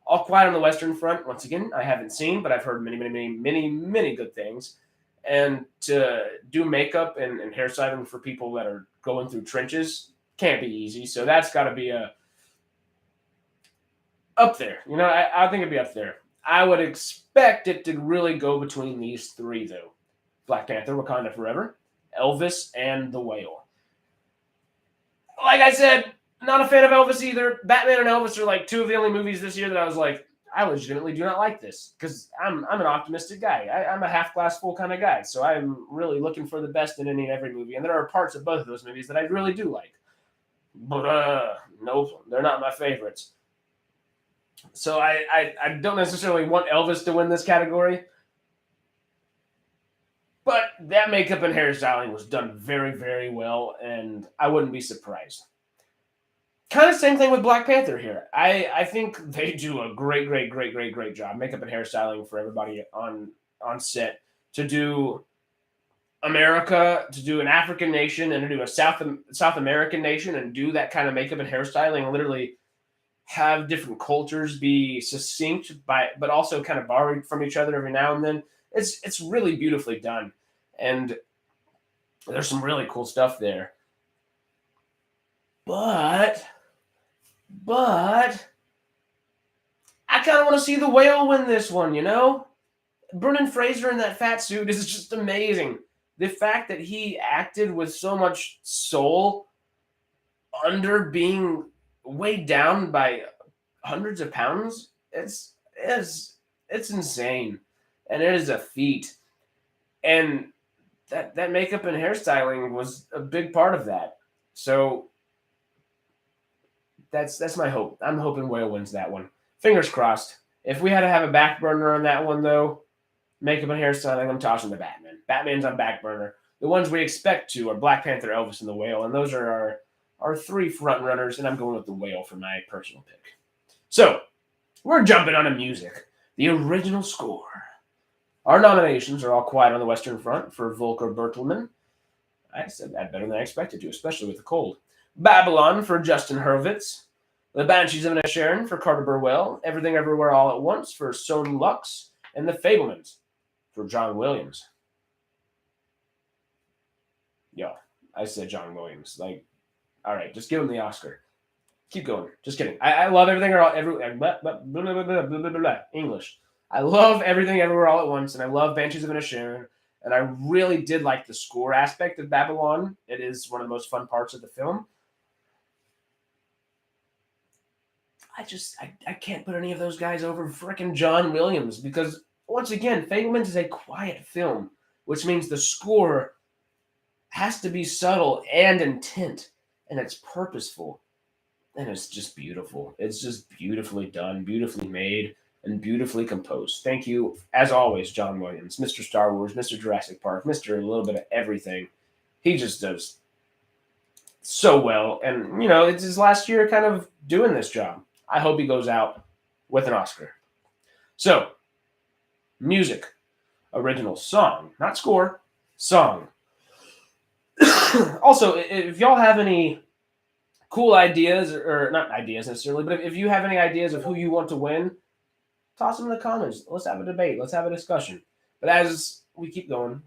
All Quiet on the Western Front, once again, I haven't seen, but I've heard many good things. And to do makeup and hairstyling for people that are going through trenches can't be easy. So that's got to be up there. I think it'd be up there. I would expect it to really go between these three, though: Black Panther, Wakanda Forever, Elvis, and The Whale. Like I said, not a fan of Elvis either. Batman and Elvis are like two of the only movies this year that I was like, I legitimately do not like this because I'm an optimistic guy. I'm a half glass full kind of guy, so I'm really looking for the best in any and every movie. And there are parts of both of those movies that I really do like, but nope, they're not my favorites. So I don't necessarily want Elvis to win this category, but that makeup and hairstyling was done very, very well, and I wouldn't be surprised. Kind of same thing with Black Panther here. I think they do a great job. Makeup and hairstyling for everybody on set to do America, to do an African nation, and to do a South American nation, and do that kind of makeup and hairstyling, and literally have different cultures be succinct but also kind of borrowed from each other every now and then. It's really beautifully done, and there's some really cool stuff there. But I kind of want to see The Whale win this one, Brendan Fraser in that fat suit is just amazing. The fact that he acted with so much soul under being weighed down by hundreds of pounds, it's insane. And it is a feat. And that makeup and hairstyling was a big part of that. So that's my hope. I'm hoping Whale wins that one. Fingers crossed. If we had to have a back burner on that one, though, makeup and hairstyling, I'm tossing the Batman. Batman's on back burner. The ones we expect to are Black Panther, Elvis, and The Whale, and those are our three front runners, and I'm going with The Whale for my personal pick. So, we're jumping on to music. The original score. Our nominations are All Quiet on the Western Front for Volker Bertelmann. I said that better than I expected to, especially with the cold. Babylon for Justin Hurwitz. The Banshees of Inisherin for Carter Burwell. Everything Everywhere All at Once for Son Lux. And The Fablemans for John Williams. Yo, I said John Williams. Like, all right, just give him the Oscar. Keep going. Just kidding. I love Everything English. I love Everything Everywhere All at Once, and I love Banshees of Inisherin. And I really did like the score aspect of Babylon. It is one of the most fun parts of the film. I can't put any of those guys over frickin' John Williams because, once again, Fablemans is a quiet film, which means the score has to be subtle and intent, and it's purposeful, and it's just beautiful. It's just beautifully done, beautifully made, and beautifully composed. Thank you, as always, John Williams, Mr. Star Wars, Mr. Jurassic Park, Mr. a little bit of everything. He just does so well, and, it's his last year kind of doing this job. I hope he goes out with an Oscar. So, music. Original song. Not score. Song. Also, if y'all have any cool ideas, or not ideas necessarily, but if you have any ideas of who you want to win, toss them in the comments. Let's have a debate. Let's have a discussion. But as we keep going,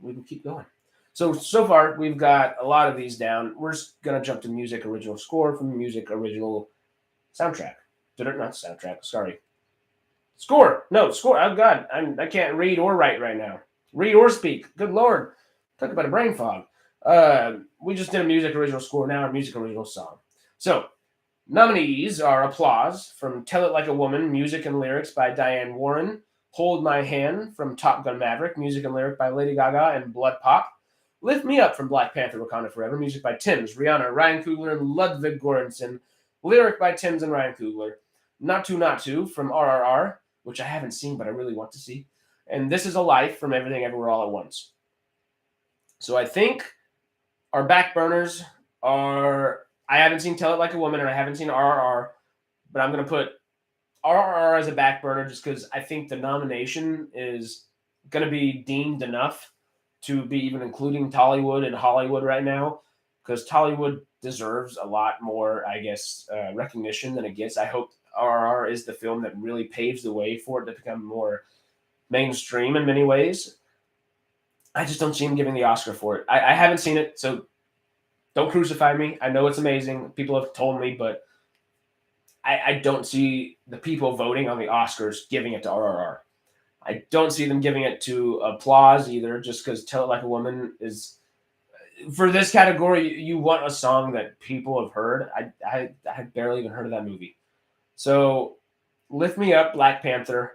we can keep going. So far, we've got a lot of these down. We're just going to jump to music original score from music original soundtrack. Not soundtrack, sorry. Score. No, score. Oh, God. I can't read or write right now. Read or speak. Good Lord. Talk about a brain fog. We just did a music original score, now a music original song. So, nominees are Applause from Tell It Like a Woman, music and lyrics by Diane Warren. Hold My Hand from Top Gun Maverick, music and lyric by Lady Gaga and Blood Pop. Lift Me Up from Black Panther Wakanda Forever, music by Timms, Rihanna, Ryan Coogler, and Ludwig Göransson. Lyric by Timms and Ryan Coogler. Not To from RRR, which I haven't seen but I really want to see. And This Is a Life from Everything Everywhere All at Once. So I think our back burners are, I haven't seen Tell It Like a Woman and I haven't seen RRR, but I'm going to put RRR as a back burner just because I think the nomination is going to be deemed enough to be even including Tollywood and Hollywood right now, because Tollywood deserves a lot more, I guess, recognition than it gets. I hope RRR is the film that really paves the way for it to become more mainstream in many ways. I just don't see him giving the Oscar for it. I haven't seen it, so don't crucify me. I know it's amazing. People have told me, but I don't see the people voting on the Oscars giving it to RRR. I don't see them giving it to Applause either, just because Tell It Like a Woman is, for this category, you want a song that people have heard. I barely even heard of that movie. So, Lift Me Up, Black Panther.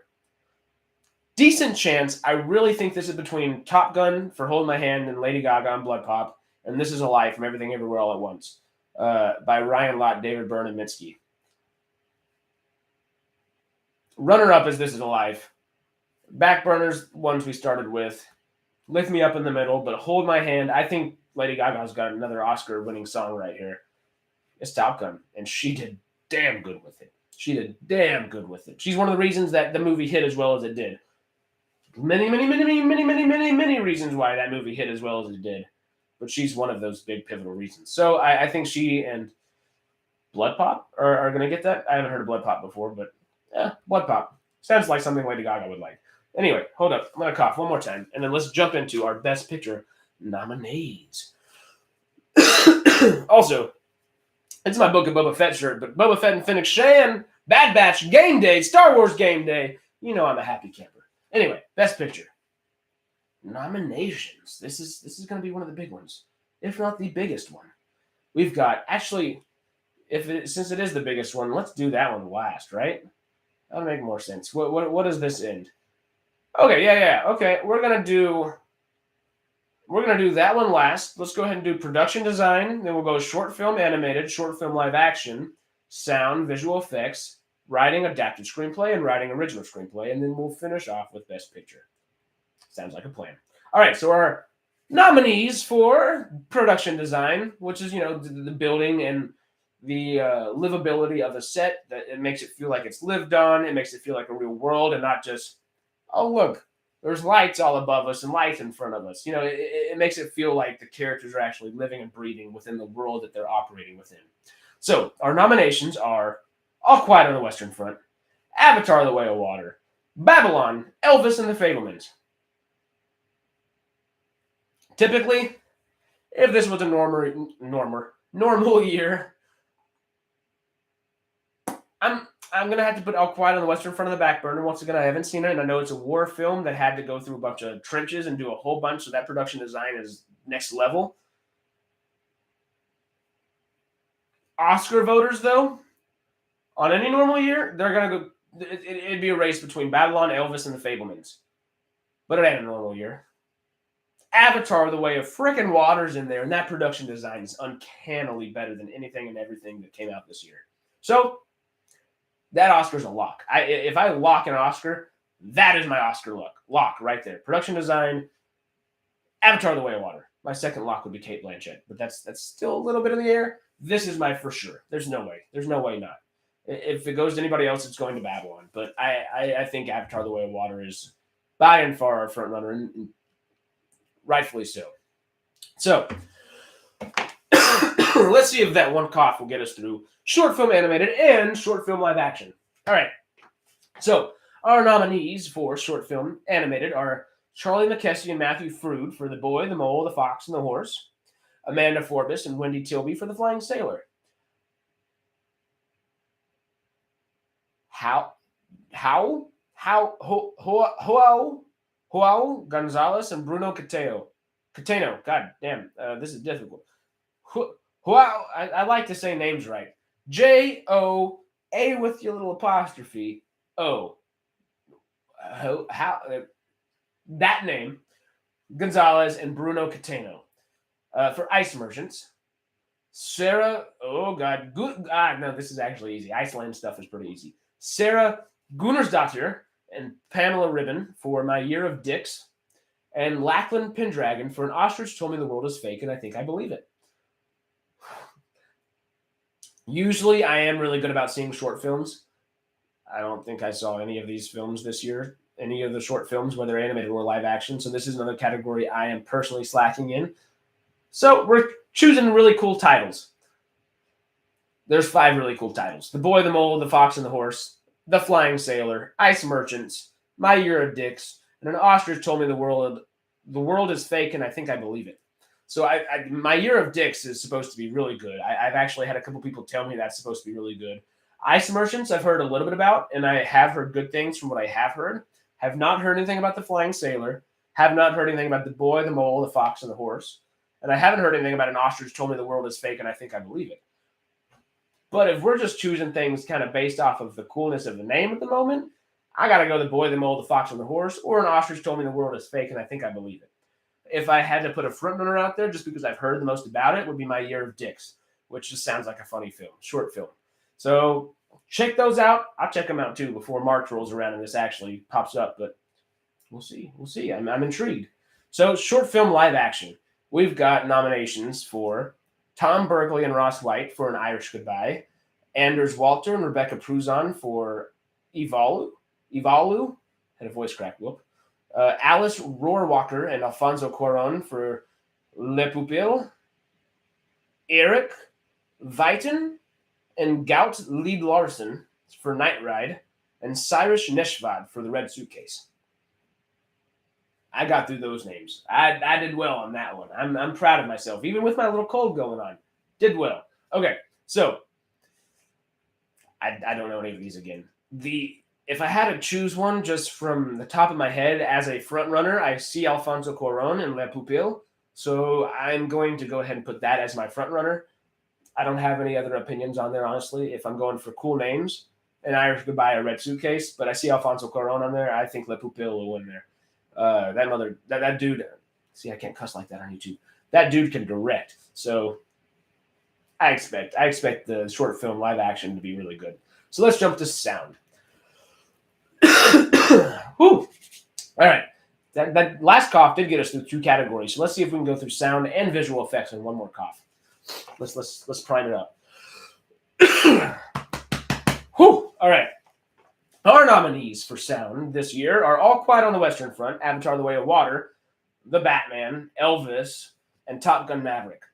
Decent chance. I really think this is between Top Gun for Hold My Hand and Lady Gaga and Blood Pop, and This Is a Life from Everything Everywhere All at Once by Ryan Lott, David Byrne, and Mitski. Runner-up is This Is a Life. Backburners, ones we started with. Lift Me Up in the middle, but Hold My Hand. I think Lady Gaga's got another Oscar-winning song right here. It's Top Gun, and she did damn good with it. She's one of the reasons that the movie hit as well as it did. Many reasons why that movie hit as well as it did. But she's one of those big pivotal reasons. So I think she and Blood Pop are going to get that. I haven't heard of Blood Pop before, but Blood Pop. Sounds like something Lady Gaga would like. Anyway, hold up. I'm going to cough one more time, and then let's jump into our Best Picture nominees. Also, it's my Book of Boba Fett shirt, but Boba Fett and Fennec Shan, Bad Batch, Game Day, Star Wars Game Day. You know I'm a happy camper. Anyway, Best Picture. Nominations. This is going to be one of the big ones, if not the biggest one. We've got, actually, since it is the biggest one, let's do that one last, right? That'll make more sense. What does this end? Okay, yeah. Okay, we're gonna do that one last. Let's go ahead and do production design. Then we'll go short film animated, short film live action, sound, visual effects, writing adapted screenplay, and writing original screenplay, and then we'll finish off with Best Picture. Sounds like a plan. All right, so our nominees for production design, which is, the building and the livability of a set, that it makes it feel like it's lived on. It makes it feel like a real world and not just, oh, look, there's lights all above us and lights in front of us. It makes it feel like the characters are actually living and breathing within the world that they're operating within. So our nominations are All Quiet on the Western Front, Avatar: The Way of Water, Babylon, Elvis and the Fabelmans. Typically, if this was a normal year, I'm going to have to put All Quiet on the Western Front of the back burner. Once again, I haven't seen it, and I know it's a war film that had to go through a bunch of trenches and do a whole bunch, so that production design is next level. Oscar voters, though, on any normal year, they're going to go, it'd be a race between Babylon, Elvis, and the Fabelmans. But it ain't a normal year. Avatar: The Way of Frickin' Water's in there, and that production design is uncannily better than anything and everything that came out this year. So, that Oscar's a lock. If I lock an Oscar, that is my Oscar lock right there. Production design, Avatar: The Way of Water. My second lock would be Cate Blanchett, but that's still a little bit in the air. This is my for sure. There's no way not. If it goes to anybody else, it's going to Babylon. But I think Avatar: The Way of Water is by and far our front runner, and rightfully so. So, let's see if that one cough will get us through short film animated and short film live action. All right. So, our nominees for short film animated are Charlie McKessie and Matthew Frood for The Boy, the Mole, the Fox, and the Horse, Amanda Forbes and Wendy Tilby for The Flying Sailor. Joao Gonzalez and Bruno Cateo Cateno. God damn, this is difficult. I like to say names right. J-O-A with your little apostrophe. O. How that name, Gonzalez and Bruno Cateno. For ice merchants, Sarah, oh God, no, this is actually easy. Iceland stuff is pretty easy. Sarah Gunnarsdottir and Pamela Ribbon for My Year of Dicks, and Lachlan Pendragon for An Ostrich Told Me the World is Fake and I Think I Believe It. Usually I am really good about seeing short films. I don't think I saw any of these films this year, any of the short films, whether animated or live action, so this is another category I am personally slacking in. So we're choosing really cool titles. There's 5 really cool titles. The Boy, the Mole, the Fox and the Horse, The Flying Sailor, Ice Merchants, My Year of Dicks, and An Ostrich Told Me the World is Fake and I Think I Believe It. So My Year of Dicks is supposed to be really good. I've actually had a couple people tell me that's supposed to be really good. Ice Merchants I've heard a little bit about, and I have heard good things from what I have heard. Have not heard anything about The Flying Sailor. Have not heard anything about The Boy, the Mole, the Fox, and the Horse. And I haven't heard anything about An Ostrich Told Me the World is Fake and I Think I Believe It. But if we're just choosing things kind of based off of the coolness of the name at the moment, I got to go The Boy, the Mole, the Fox, and the Horse, or An Ostrich Told Me the World is Fake and I Think I Believe It. If I had to put a frontrunner out there, just because I've heard the most about it, would be My Year of Dicks, which just sounds like a funny film, short film. So check those out. I'll check them out too before March rolls around and this actually pops up. But we'll see. We'll see. I'm intrigued. So short film live action. We've got nominations for Tom Berkeley and Ross White for An Irish Goodbye, Anders Walter and Rebecca Pruzan for Evalu, had a voice crack, whoop. Alice Rohrwacher and Alfonso Cuarón for Le Pupille, Eric Viton and Gout Lied Larsen for Night Ride, and Cyrus Neshvad for The Red Suitcase. I got through those names. I did well on that one. I'm proud of myself, even with my little cold going on. Did well. Okay, so I don't know any of these again. If I had to choose one just from the top of my head as a front runner, I see Alfonso Cuarón and La Pupille. So I'm going to go ahead and put that as my front runner. I don't have any other opinions on there, honestly. If I'm going for cool names, An Irish Goodbye, A Red Suitcase, but I see Alfonso Cuarón on there. I think La Pupille will win there. That dude. See, I can't cuss like that on YouTube. That dude can direct. So I expect the short film live action to be really good. So let's jump to sound. Whew. All right. That last cough did get us through 2 categories. So let's see if we can go through sound and visual effects in one more cough. Let's prime it up. Whew. All right. Our nominees for sound this year are All Quiet on the Western Front, Avatar: The Way of Water, The Batman, Elvis, and Top Gun: Maverick.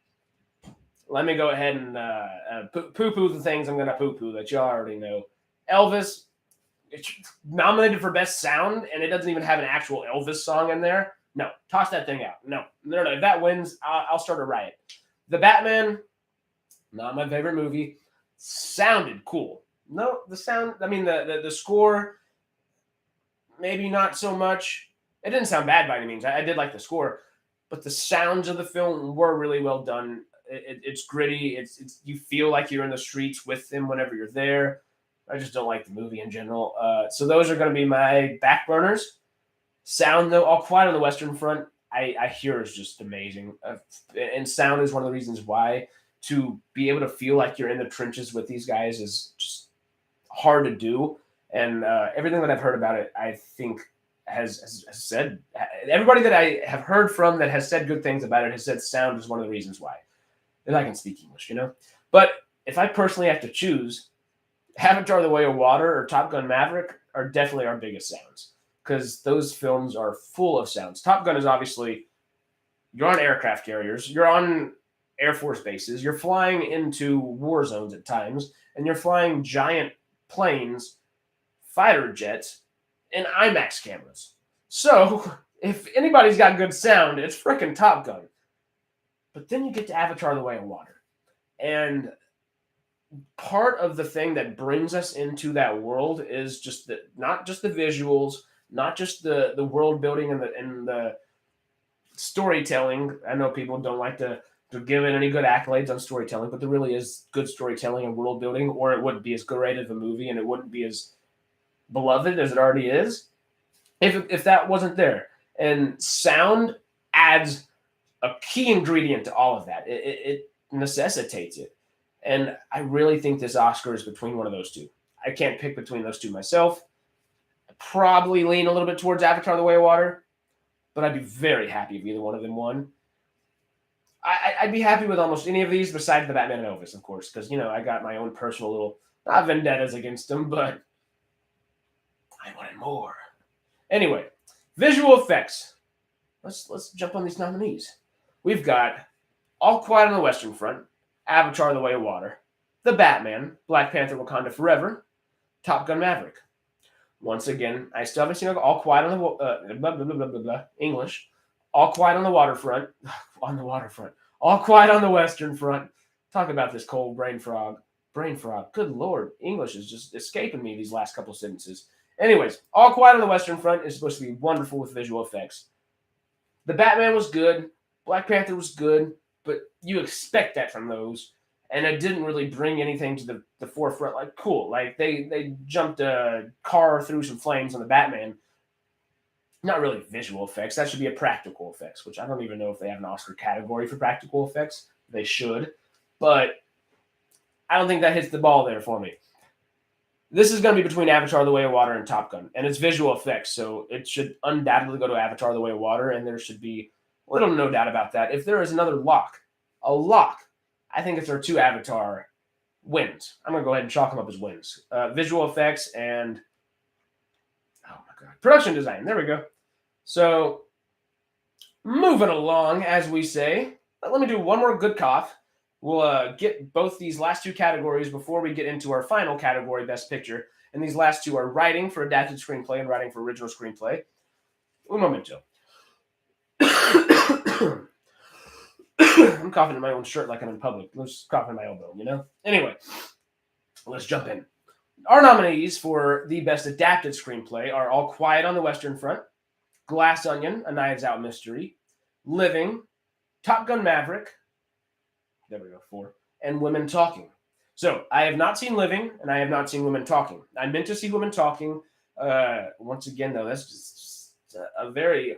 Let me go ahead and poo-poo the things I'm going to poo-poo that you already know. Elvis, it's nominated for Best Sound, and it doesn't even have an actual Elvis song in there. No, toss that thing out. No. If that wins, I'll start a riot. The Batman, not my favorite movie, sounded cool. No, the sound, I mean, the score, maybe not so much. It didn't sound bad by any means. I did like the score, but the sounds of the film were really well done. It's gritty. It's you feel like you're in the streets with them whenever you're there. I just don't like the movie in general. So those are going to be my back burners. Sound, though, All Quiet on the Western Front, I hear is just amazing. And sound is one of the reasons why to be able to feel like you're in the trenches with these guys is just hard to do. And everything that I've heard about it, I think has said, everybody that I have heard from that has said good things about it has said sound is one of the reasons why. And I can speak English, you know? But if I personally have to choose, Avatar: The Way of Water or Top Gun: Maverick are definitely our biggest sounds because those films are full of sounds. Top Gun is obviously, you're on aircraft carriers, you're on Air Force bases, you're flying into war zones at times, and you're flying giant planes, fighter jets, and IMAX cameras. So if anybody's got good sound, it's frickin' Top Gun. But then you get to Avatar: The Way of Water. And part of the thing that brings us into that world is just not just the visuals, not just the world building and the storytelling. I know people don't like to give it any good accolades on storytelling, but there really is good storytelling and world building, or it wouldn't be as great of a movie and it wouldn't be as beloved as it already is if that wasn't there. And sound adds a key ingredient to all of that. It necessitates it. And I really think this Oscar is between one of those two. I can't pick between those two myself. I probably lean a little bit towards Avatar: The Way of Water, but I'd be very happy if either one of them won. I'd be happy with almost any of these besides the Batman and Elvis, of course, because, I got my own personal little, not vendettas against them, but I wanted more. Anyway, visual effects. Let's jump on these nominees. We've got All Quiet on the Western Front, Avatar: The Way of Water, The Batman, Black Panther: Wakanda Forever, Top Gun: Maverick. Once again, I still haven't seen All Quiet on the blah, blah, blah, blah, blah, blah, English. All Quiet on the Waterfront. On the waterfront. All Quiet on the Western Front. Talk about this cold brain frog. Brain frog. Good Lord. English is just escaping me these last couple sentences. Anyways, All Quiet on the Western Front is supposed to be wonderful with visual effects. The Batman was good. Black Panther was good. But you expect that from those. And it didn't really bring anything to the forefront. Like, cool. Like, they jumped a car through some flames on the Batman. Not really visual effects. That should be a practical effects, which I don't even know if they have an Oscar category for practical effects. They should. But I don't think that hits the ball there for me. This is going to be between Avatar: The Way of Water and Top Gun. And it's visual effects, so it should undoubtedly go to Avatar: The Way of Water, and there should be little no doubt about that. If there is another lock, I think it's our two Avatar wins. I'm going to go ahead and chalk them up as wins. Visual effects and, oh my God, production design. There we go. So, moving along, as we say. Let me do one more good cough. We'll get both these last two categories before we get into our final category, Best Picture. And these last two are writing for adapted screenplay and writing for original screenplay. Un momento. I'm coughing in my own shirt like I'm in public. I'm just coughing in my elbow, Anyway, let's jump in. Our nominees for the Best Adapted Screenplay are All Quiet on the Western Front, Glass Onion, A Knives Out Mystery, Living, Top Gun: Maverick, there we go, 4, and Women Talking. So, I have not seen Living, and I have not seen Women Talking. I meant to see Women Talking. Once again, though, that's just a very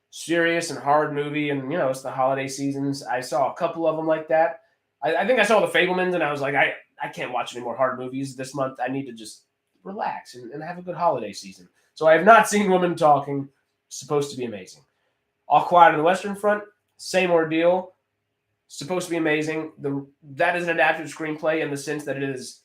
serious and hard movie, and, it's the holiday seasons. I saw a couple of them like that. I think I saw The Fabelmans, and I was like, I can't watch any more hard movies this month. I need to just relax and have a good holiday season. So I have not seen Women Talking. Supposed to be amazing. All Quiet on the Western Front, same ordeal. Supposed to be amazing. That is an adapted screenplay in the sense that it is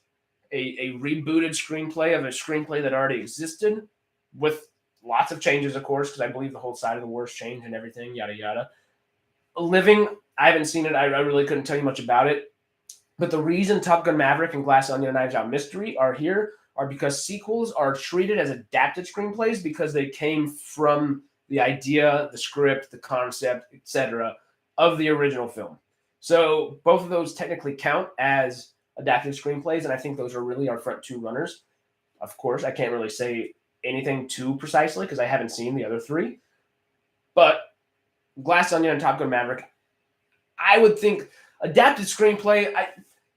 a rebooted screenplay of a screenplay that already existed with lots of changes, of course, because I believe the whole side of the war's changed and everything, yada, yada. Living, I haven't seen it. I really couldn't tell you much about it. But the reason Top Gun: Maverick and Glass Onion and Knives Out Mystery are here are because sequels are treated as adapted screenplays because they came from the idea, the script, the concept, etc. of the original film. So both of those technically count as adapted screenplays, and I think those are really our front two runners. Of course, I can't really say anything too precisely because I haven't seen the other three. But Glass Onion and Top Gun: Maverick, I would think adapted screenplay,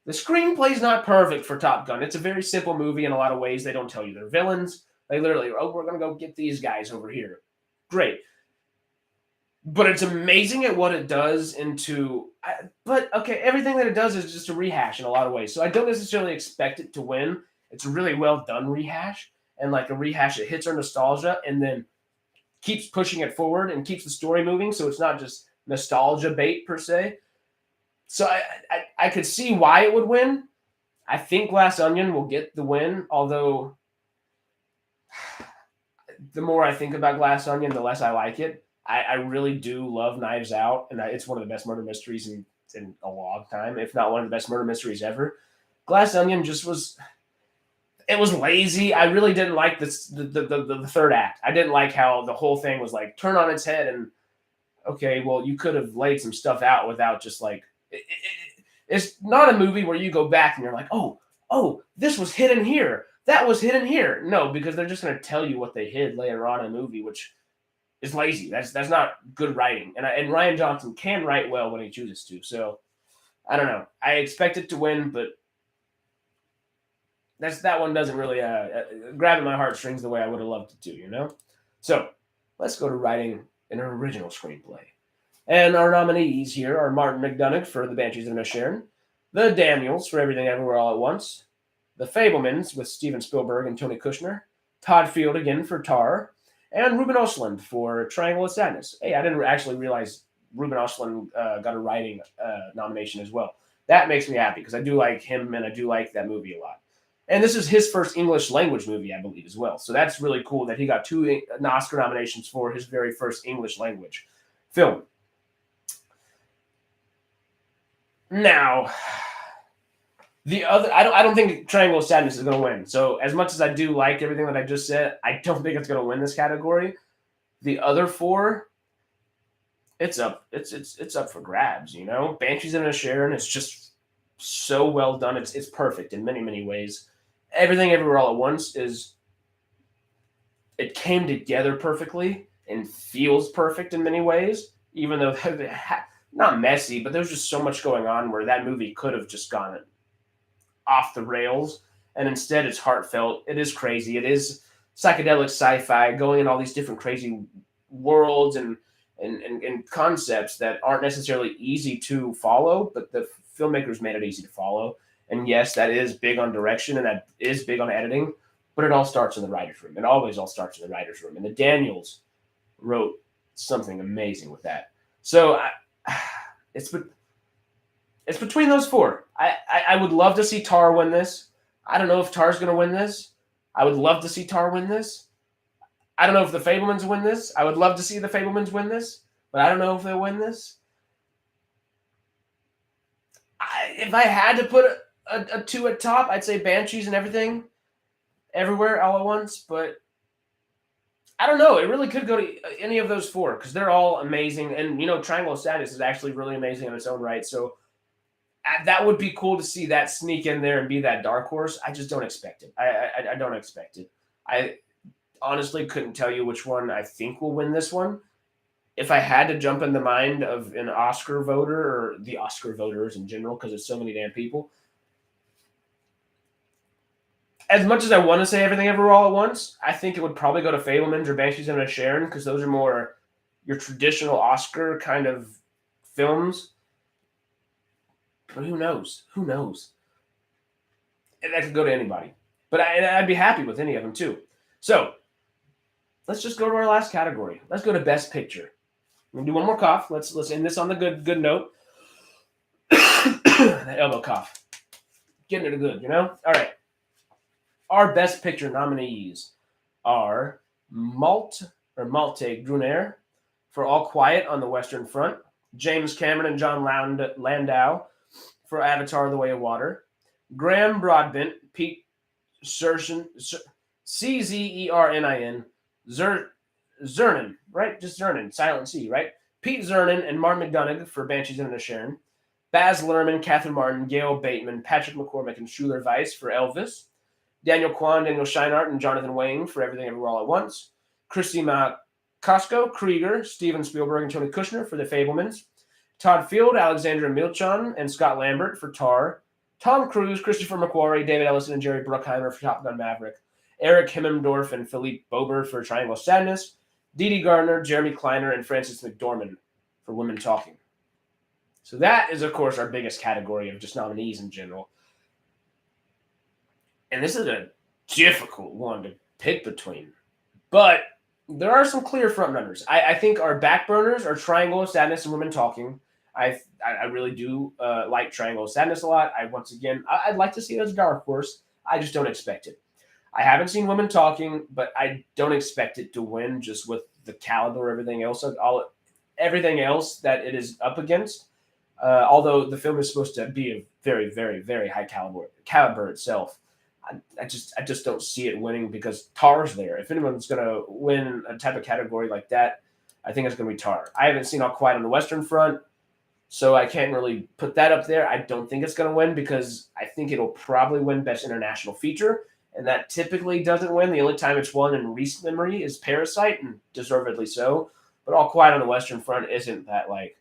the screenplay's not perfect for Top Gun. It's a very simple movie in a lot of ways. They don't tell you they're villains. They literally, we're going to go get these guys over here. Great. But it's amazing at what it does everything that it does is just a rehash in a lot of ways. So I don't necessarily expect it to win. It's a really well done rehash. And like a rehash that hits our nostalgia and then keeps pushing it forward and keeps the story moving. So it's not just nostalgia bait per se. So I could see why it would win. I think Glass Onion will get the win, although the more I think about Glass Onion, the less I like it. I really do love Knives Out, and it's one of the best murder mysteries in a long time, if not one of the best murder mysteries ever. Glass Onion just was lazy. I really didn't like the third act. I didn't like how the whole thing was like turn on its head and, okay, well, you could have laid some stuff out without just like, it's not a movie where you go back and you're like, oh, this was hidden here. That was hidden here. No, because they're just going to tell you what they hid later on in a movie, which is lazy. That's not good writing. And Ryan Johnson can write well when he chooses to. So I don't know. I expect it to win, but that one doesn't really grab at my heartstrings the way I would have loved it to, you know? So let's go to writing an original screenplay. And our nominees here are Martin McDonagh for The Banshees of Inisherin, The Daniels for Everything Everywhere All at Once, The Fablemans with Steven Spielberg and Tony Kushner, Todd Field again for Tar, and Ruben Östlund for Triangle of Sadness. Hey, I didn't actually realize Ruben Östlund got a writing nomination as well. That makes me happy because I do like him and I do like that movie a lot. And this is his first English language movie, I believe, as well. So that's really cool that he got 2 Oscar nominations for his very first English language film. Now, the other, I don't think Triangle of Sadness is going to win. So as much as I do like everything that I just said, I don't think it's going to win this category. The other 4, it's up for grabs. You know, Banshees of Inisherin is just so well done. It's perfect in many, many ways. Everything Everywhere All at Once it came together perfectly and feels perfect in many ways, even though not messy, but there's just so much going on where that movie could have just gone off the rails, and instead it's heartfelt. It is crazy. It is psychedelic sci-fi going in all these different crazy worlds and concepts that aren't necessarily easy to follow, but the filmmakers made it easy to follow. And yes, that is big on direction and that is big on editing, but it all starts in the writer's room. It always all starts in the writer's room. And the Daniels wrote something amazing with that. So it's between those 4. I would love to see Tar win this. I don't know if Tar's going to win this. I would love to see Tar win this. I don't know if the Fablemans win this. I would love to see the Fablemans win this, but I don't know if they'll win this. If I had to put a 2 at top, I'd say Banshees and Everything Everywhere All at Once, but I don't know. It really could go to any of those 4 because they're all amazing. And, you know, Triangle of Sadness is actually really amazing in its own right. So that would be cool to see that sneak in there and be that dark horse. I just don't expect it. I don't expect it. I honestly couldn't tell you which one I think will win this one. If I had to jump in the mind of an Oscar voter or the Oscar voters in general, because there's so many damn people, as much as I want to say Everything Everywhere All at Once, I think it would probably go to Fablemans or Banshees of Inisherin because those are more your traditional Oscar kind of films. But who knows? Who knows? And that could go to anybody. But I'd be happy with any of them too. So let's just go to our last category. Let's go to Best Picture. We'll do one more cough. Let's end this on the good note. That elbow cough. Getting it good, you know? All right. Our Best Picture nominees are Malte Grunner for All Quiet on the Western Front, James Cameron and John Landau for Avatar: The Way of Water, Graham Broadbent, Pete Zernin, Czernin, Zernin, right? Just Zernin, silent C, right? Pete Zernin and Martin McDonagh for Banshees of Inisherin, Baz Luhrmann, Catherine Martin, Gail Bateman, Patrick McCormick, and Schuler Weiss for Elvis, Daniel Kwan, Daniel Scheinert, and Jonathan Wayne for Everything Everywhere All at Once, Christina Costco, Krieger, Steven Spielberg, and Tony Kushner for The Fablemans, Todd Field, Alexandra Milchan, and Scott Lambert for Tar, Tom Cruise, Christopher McQuarrie, David Ellison, and Jerry Bruckheimer for Top Gun Maverick, Eric Himmendorf and Philippe Bober for Triangle of Sadness, Dee Gardner, Jeremy Kleiner, and Frances McDormand for Women Talking. So that is, of course, our biggest category of just nominees in general. And this is a difficult one to pick between. But there are some clear frontrunners. I think our backburners are Triangle of Sadness and Women Talking. I really do like Triangle of Sadness a lot. I'd like to see it as a dark horse. I just don't expect it. I haven't seen Women Talking, but I don't expect it to win just with the caliber of everything else that it is up against. Although the film is supposed to be a very, very, very high caliber itself. I just don't see it winning because Tar's there. If anyone's going to win a type of category like that, I think it's going to be Tar. I haven't seen All Quiet on the Western Front, so I can't really put that up there. I don't think it's going to win because I think it'll probably win Best International Feature, and that typically doesn't win. The only time it's won in recent memory is Parasite, and deservedly so. but All Quiet on the Western Front isn't that like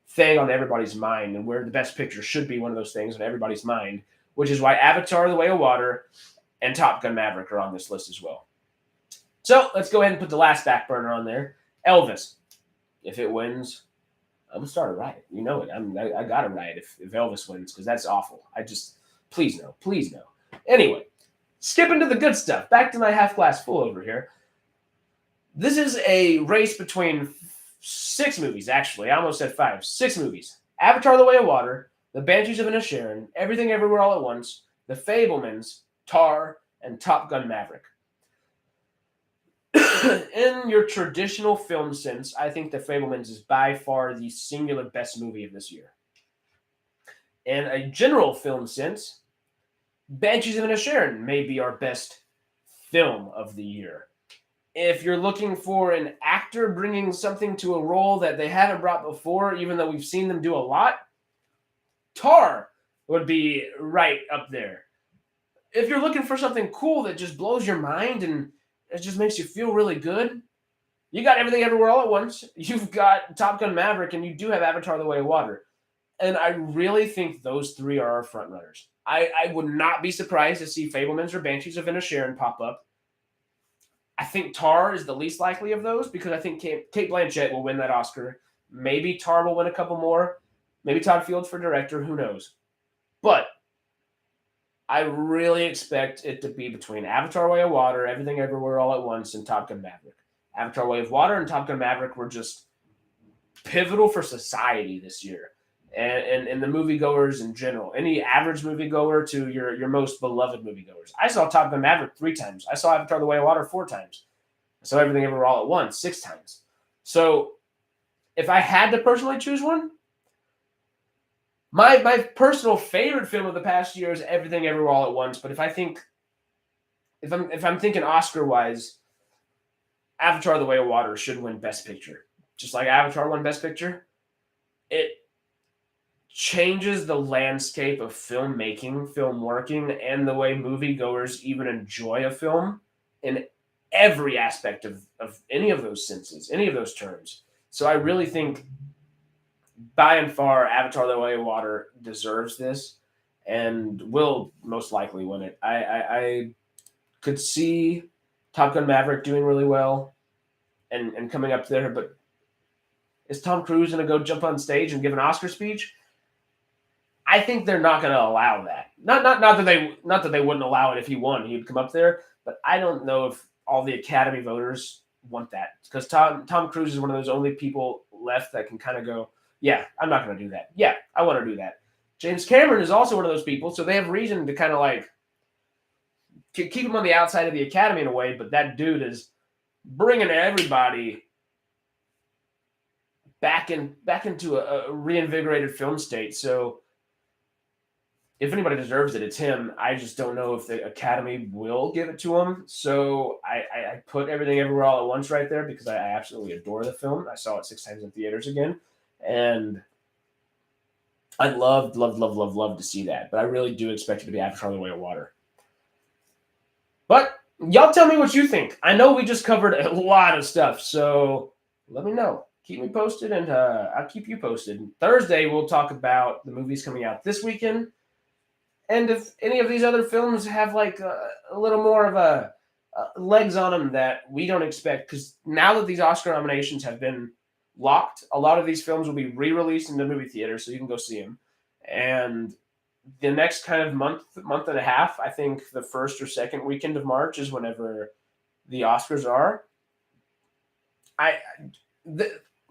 thing on everybody's mind, and where the Best Picture should be one of those things on everybody's mind, which is why Avatar: The Way of Water and Top Gun: Maverick are on this list as well. So let's go ahead and put the last back burner on there. Elvis. If it wins, I'm gonna start a riot. You know it. I got to riot if Elvis wins, because that's awful. Please no, please no. Anyway, skipping to the good stuff. Back to my half glass full over here. This is a race between 6 movies, actually. I almost said 5. 6 movies. Avatar: The Way of Water, The Banshees of Inisherin, Everything Everywhere All at Once, The Fabelmans, Tar, and Top Gun: Maverick. In your traditional film sense, I think The Fabelmans is by far the singular best movie of this year. In a general film sense, Banshees of Inisherin may be our best film of the year. If you're looking for an actor bringing something to a role that they haven't brought before, even though we've seen them do a lot, Tar would be right up there. If you're looking for something cool that just blows your mind and it just makes you feel really good, you got Everything Everywhere All at Once, you've got Top Gun: Maverick, and you do have Avatar: The Way of Water. And I really think those 3 are our front runners. I would not be surprised to see Fabelmans or Banshees of Inisherin pop up. I think Tar is the least likely of those, because I think Kate Blanchett will win that Oscar. Maybe Tar will win a couple more. Maybe Todd Fields for director. Who knows? But I really expect it to be between Avatar: Way of Water, Everything Everywhere All at Once, and Top Gun: Maverick. Avatar: Way of Water and Top Gun: Maverick were just pivotal for society this year, and the moviegoers in general. Any average moviegoer to your most beloved moviegoers. I saw Top Gun: Maverick 3 times. I saw Avatar: The Way of Water 4 times. I saw Everything Everywhere All at Once 6 times. So if I had to personally choose one, my personal favorite film of the past year is Everything Everywhere All at Once. But if I'm thinking Oscar wise, Avatar: The Way of Water should win Best Picture. Just like Avatar won Best Picture, it changes the landscape of filmmaking, film working, and the way moviegoers even enjoy a film in every aspect of any of those senses, any of those terms. So I really think, by and far, Avatar: The Way of Water deserves this and will most likely win it. I could see Top Gun: Maverick doing really well and coming up there, but is Tom Cruise going to go jump on stage and give an Oscar speech? I think they're not going to allow that. Not that they wouldn't allow it if he won. He'd come up there, but I don't know if all the Academy voters want that, because Tom Cruise is one of those only people left that can kind of go, yeah, I'm not going to do that. Yeah, I want to do that. James Cameron is also one of those people, so they have reason to kind of like keep him on the outside of the Academy in a way, but that dude is bringing everybody back into a reinvigorated film state. So if anybody deserves it, it's him. I just don't know if the Academy will give it to him. So I put Everything Everywhere All at Once right there, because I absolutely adore the film. I saw it 6 times in theaters again, and I'd love to see that. But I really do expect it to be Avatar: The Way of Water. But y'all tell me what you think. I know we just covered a lot of stuff, so let me know. Keep me posted, and I'll keep you posted. Thursday, we'll talk about the movies coming out this weekend, and if any of these other films have like a little more of a legs on them that we don't expect. Because now that these Oscar nominations have been locked, a lot of these films will be re-released in the movie theater, so you can go see them. And the next kind of month and a half, I think the first or second weekend of March is whenever the Oscars are.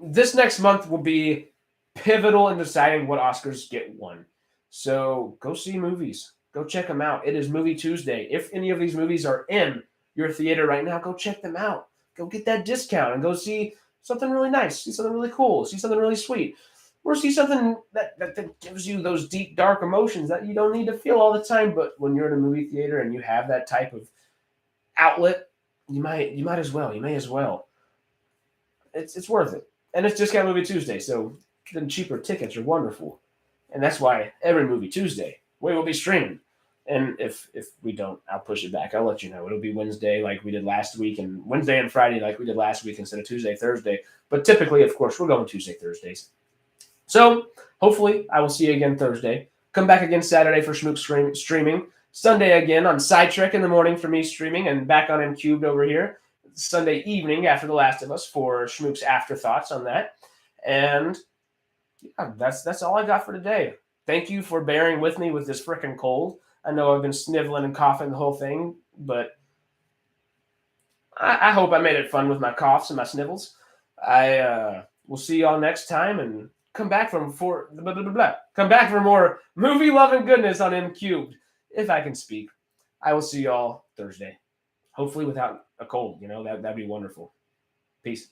This next month will be pivotal in deciding what Oscars get won. So go see movies. Go check them out. It is Movie Tuesday. If any of these movies are in your theater right now, go check them out. Go get that discount and go see something really nice. See something really cool. See something really sweet. Or see something that gives you those deep, dark emotions that you don't need to feel all the time. But when you're in a movie theater and you have that type of outlet, you might as well. You may as well. It's worth it. And it's Discount Movie Tuesday, so the cheaper tickets are wonderful. And that's why every Movie Tuesday we will be streaming And if we don't, I'll push it back. I'll let you know. It'll be Wednesday like we did last week, and Wednesday and Friday like we did last week instead of Tuesday, Thursday. But typically, of course, we're going Tuesday, Thursdays. So hopefully I will see you again Thursday. Come back again Saturday for Schmook streaming. Sunday again on Sidetrek in the morning for me streaming, and back on MCubed over here. Sunday evening after The Last of Us for Schmook's afterthoughts on that. And yeah, that's all I got for today. Thank you for bearing with me with this frickin' cold. I know I've been sniveling and coughing the whole thing, but I hope I made it fun with my coughs and my snivels. I will see y'all next time, and come back for more movie love and goodness on MCubed, if I can speak. I will see y'all Thursday, hopefully without a cold. That'd be wonderful. Peace.